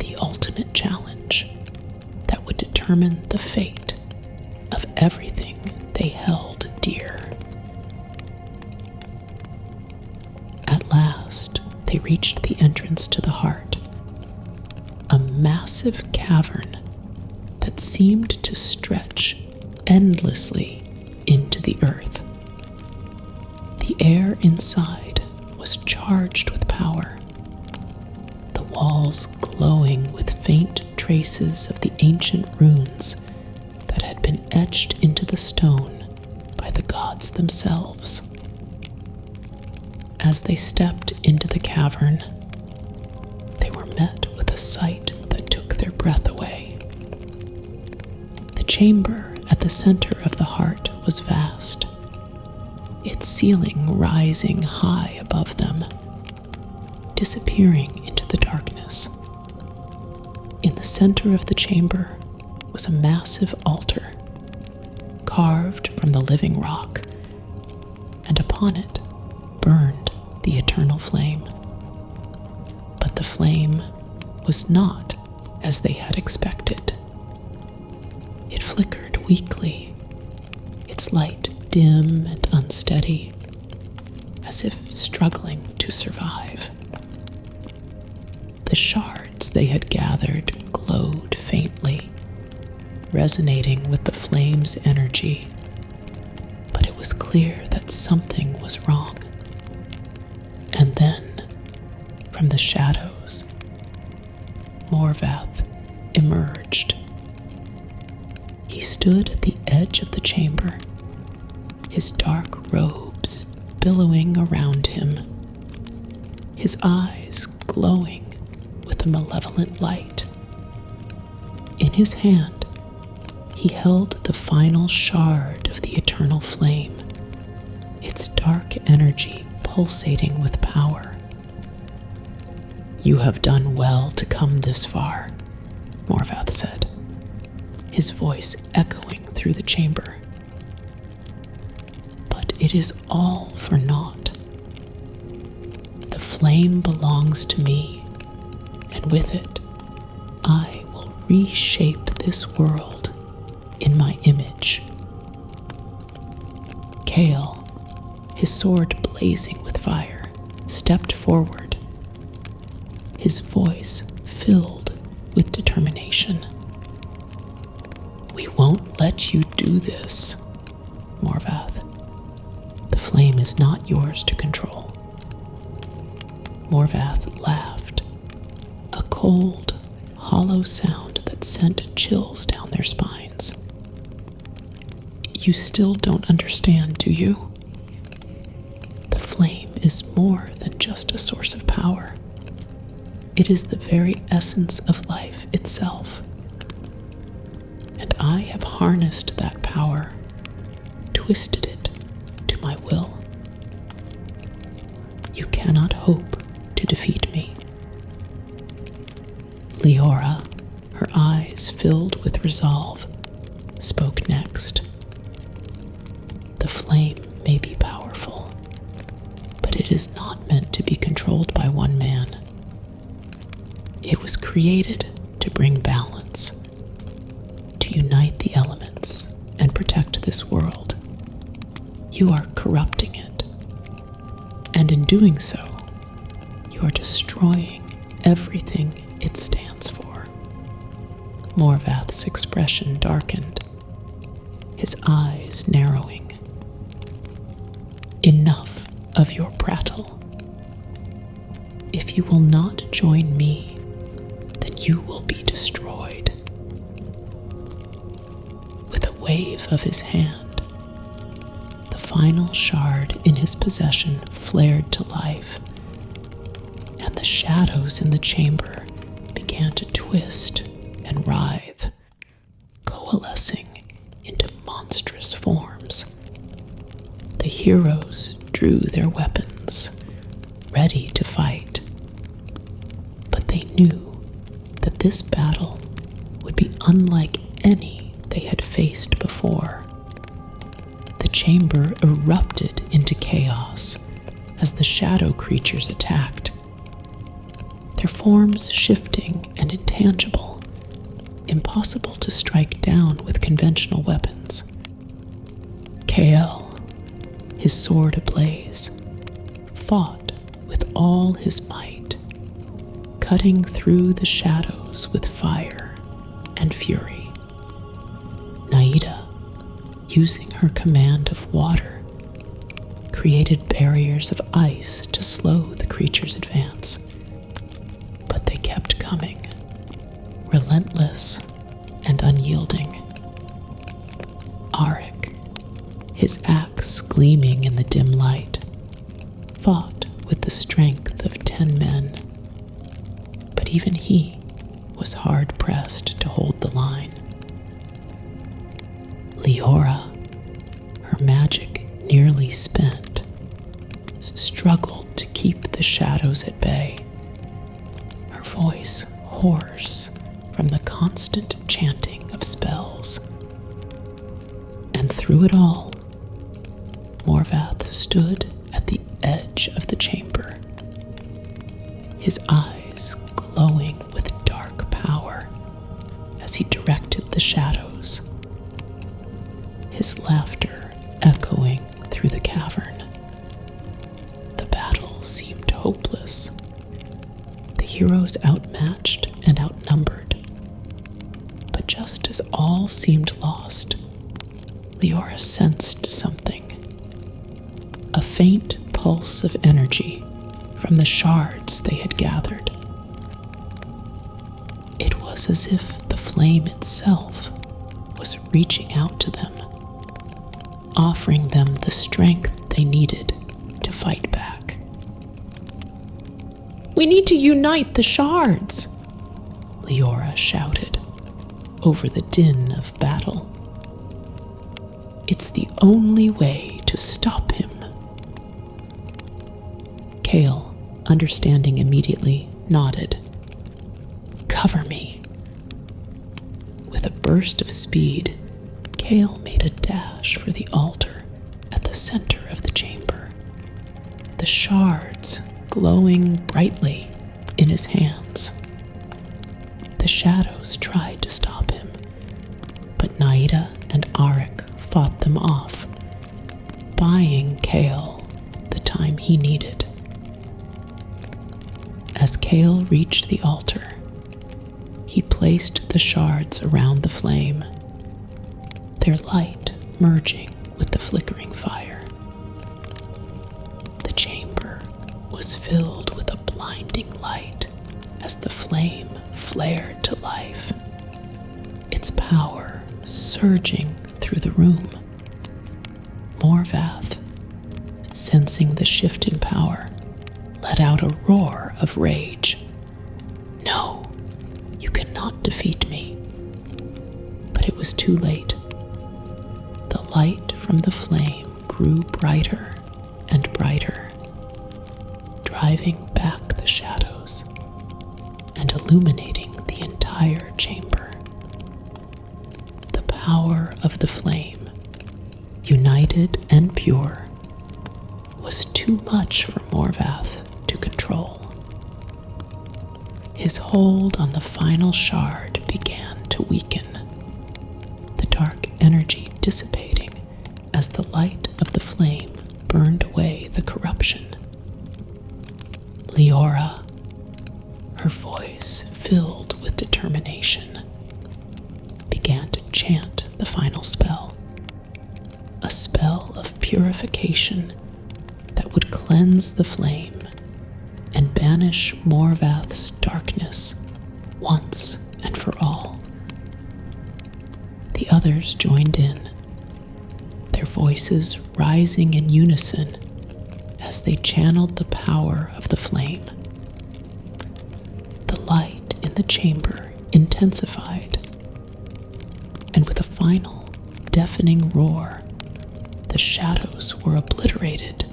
the ultimate challenge that would determine the fate of everything they held dear. At last, they reached the entrance to the heart, a massive cavern that seemed to stretch endlessly into the earth. The air inside was charged with power, the walls glowing with faint traces of the ancient runes that had been etched into the stone by the gods themselves. As they stepped into the cavern, they were met with a sight that took their breath away. The chamber at the center of the heart was vast, its ceiling rising high above them, disappearing into the darkness. In the center of the chamber was a massive altar, carved from the living rock, and upon it burned the eternal flame. But the flame was not as they had expected. It flickered weakly, its light dim and unsteady, as if struggling to survive. The shards they had gathered glowed faintly, resonating with the flame's energy, but it was clear that something was wrong. And then, from the shadows, Morvath emerged. He stood at the edge of the chamber, his dark robes billowing around him, his eyes glowing with a malevolent light. In his hand, he held the final shard of the eternal flame, its dark energy pulsating with power. "You have done well to come this far," Morvath said, his voice echoing through the chamber. "But it is all for naught. The flame belongs to me, and with it, I will reshape this world in my image." Kale, his sword blazing with fire, stepped forward, his voice filled with determination. "We won't let you do this, Morvath. The flame is not yours to control." Morvath laughed, a cold, hollow sound that sent chills down their spines. "You still don't understand, do you? The flame is more than just a source of power. It is the very essence of life itself. And I have harnessed that power, twisted it to my will. You cannot hope to defeat me." Leora, her eyes filled with resolve, spoke next. "The flame may be powerful, but it is not meant to be controlled by one man. It was created to bring balance, to unite the elements and protect this world. You are corrupting it, and in doing so, you are destroying everything it stands for." Morvath's expression darkened, his eyes narrowing. "Enough of your prattle. If you will not join me, then you will be destroyed." With a wave of his hand, the final shard in his possession flared to life, and the shadows in the chamber began to twist and writhe, coalescing into monstrous forms. The heroes drew their weapons, ready to fight. But they knew that this battle would be unlike any they had faced before. The chamber erupted into chaos as the shadow creatures attacked, their forms shifting and intangible, impossible to strike down with conventional weapons. Kael, his sword ablaze, fought with all his might, cutting through the shadows with fire and fury. Naida, using her command of water, created barriers of ice to slow the creature's advance. But they kept coming, relentless and unyielding. Arik, his axe gleaming in the dim light, fought with the strength of 10 men. But even he was hard-pressed to hold the line. Leora, her magic nearly spent, struggled to keep the shadows at bay, her voice hoarse from the constant chanting of spells. And through it all, Morvath stood at the edge of the chamber, his eyes glowing with dark power as he directed the shadows, his laughter echoing through the cavern. The battle seemed hopeless, the heroes outmatched and outnumbered. But just as all seemed lost, Leora sensed something. A faint pulse of energy from the shards they had gathered. It was as if the flame itself was reaching out to them, offering them the strength they needed to fight back. "We need to unite the shards!" Leora shouted over the din of battle. "It's the only way to stop him." Kael, understanding immediately, nodded. "Cover me." With a burst of speed, Kael made a dash for the altar at the center of the chamber, the shards glowing brightly in his hands. The shadows tried to stop him, but Naida and Arik fought them off, buying Kael the time he needed. As Kael reached the altar, he placed the shards around the flame, their light merging with the flickering fire. The chamber was filled with a blinding light as the flame flared to life, its power surging through the room. Morvath, sensing the shift in power, let out a roar of rage. "No, you cannot defeat me." But it was too late. The light from the flame grew brighter and brighter, driving back the shadows and illuminating the entire chamber. The power of the flame, united and pure, was too much for Morvath to control. His hold on the final shard began to weaken, the dark energy dissipating as the light of the flame burned away the corruption. Leora, her voice filled with determination, began to chant the final spell, a spell of purification that would cleanse the flame and banish Morvath's darkness once and for all. The others joined in, their voices rising in unison as they channeled the power of the flame. The light in the chamber intensified, and with a final deafening roar, the shadows were obliterated,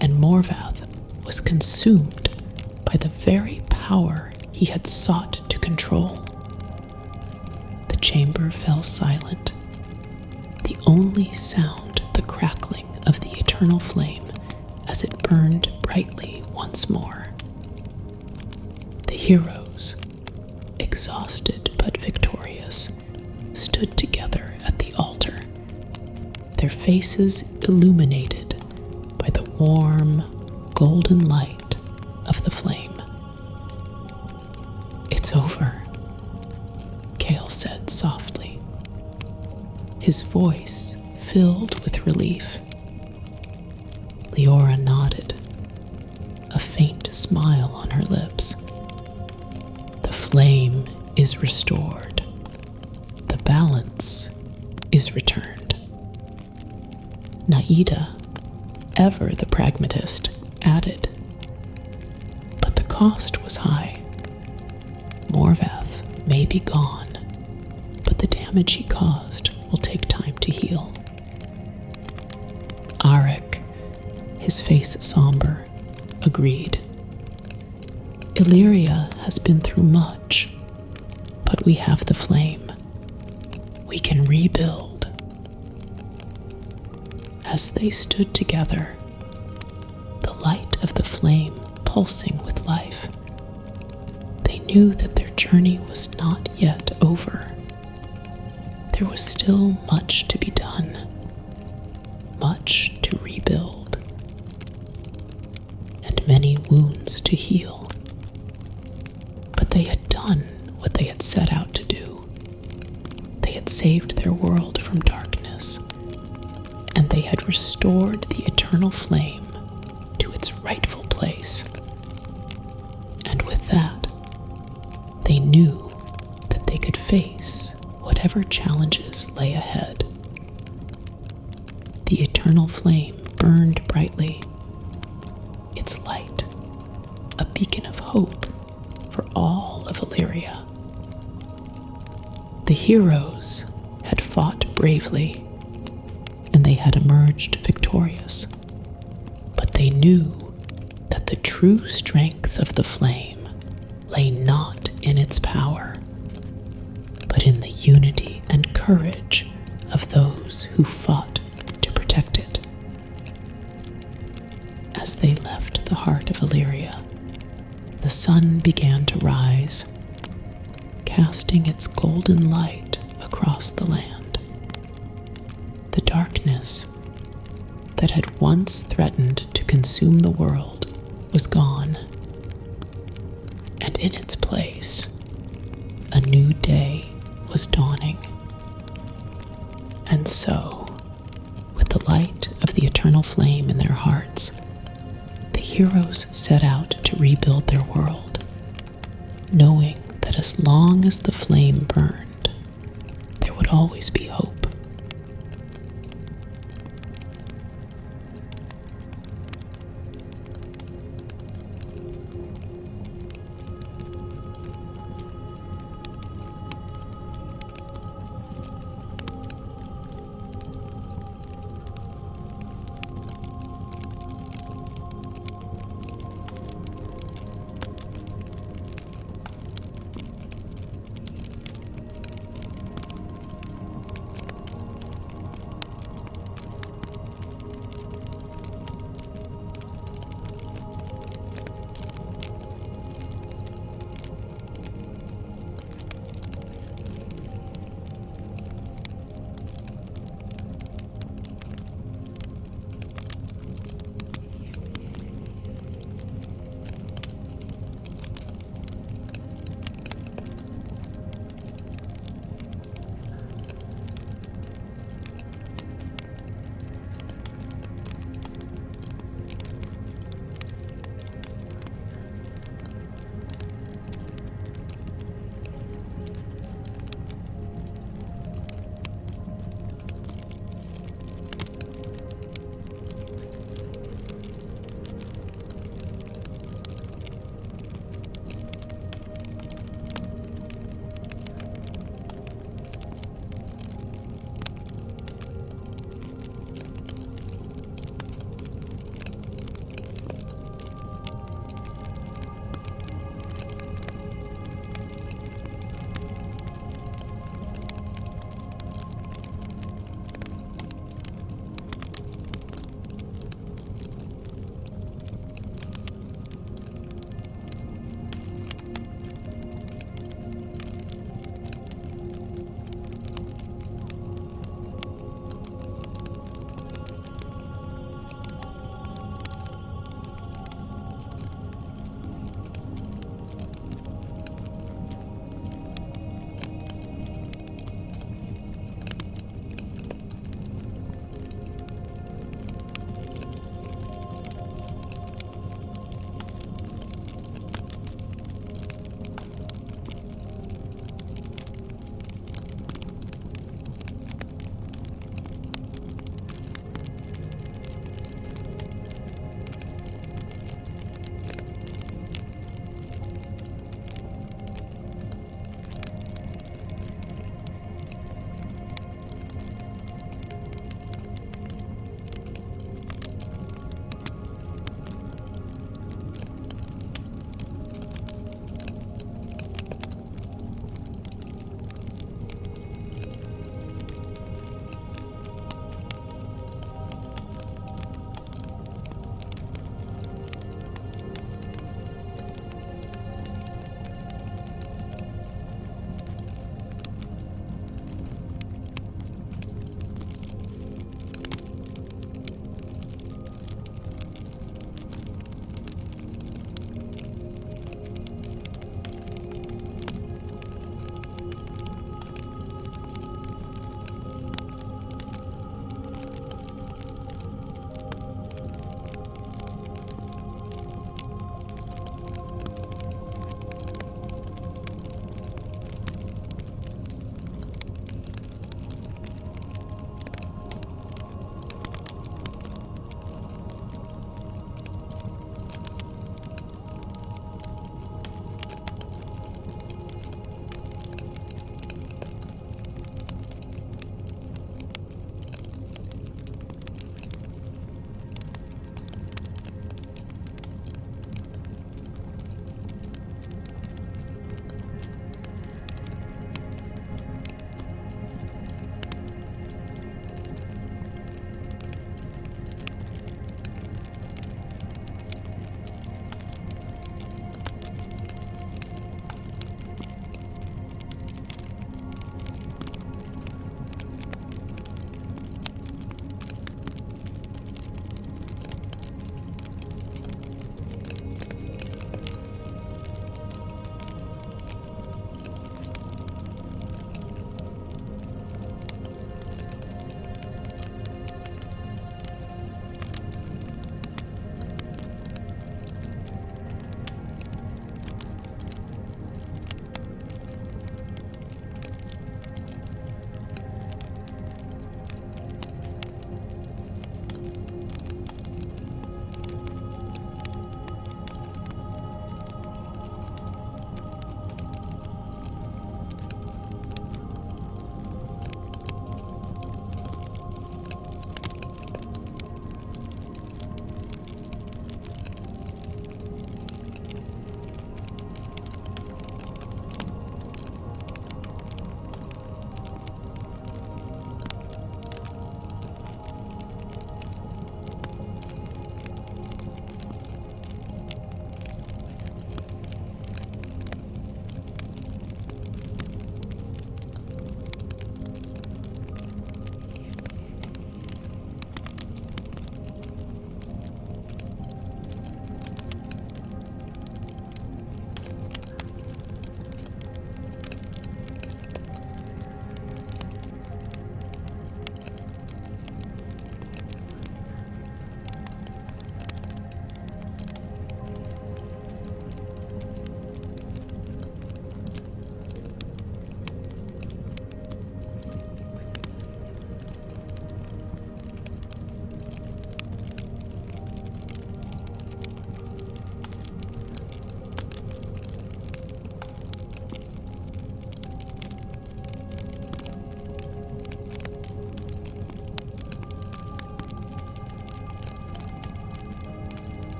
and Morvath was consumed by the very power he had sought to control. The chamber fell silent, the only sound the crackling of the eternal flame as it burned brightly once more. The heroes, exhausted but victorious, stood together at the altar, their faces illuminated by the warm, golden light of the flame. "It's over," Kale said softly, his voice filled with relief. Leora nodded, a faint smile on her lips. "The flame is restored. The balance is returned." Naida, ever the pragmatist, added, "But the cost was high. Morvath may be gone, but the damage he caused will take time to heal." Arik, his face somber, agreed. "Illyria has been through much, but we have the flame. We can rebuild." As they stood together, the light of the flame pulsing with life, they knew that their journey was not yet over. There was still much to be done, much to rebuild, and many wounds to heal. But they had done what they had set out to do. They had saved their world from darkness, and they had restored the eternal flame to its rightful place. And with that, they knew that they could face whatever challenges lay ahead. The eternal flame burned brightly, its light a beacon of hope for all of Alyria. The heroes had fought bravely, and they had emerged victorious, but they knew that the true strength of the flame lay not in its power, but in the unity and courage of those who fought to protect it. As they left the heart of Alyria, the sun began to rise, casting its golden light across the land. The darkness that had once threatened to consume the world was gone, and in its place, a new day was dawning. And so, with the light of the eternal flame in their hearts, the heroes set out to rebuild their world, knowing that as long as the flame burned, there would always be hope.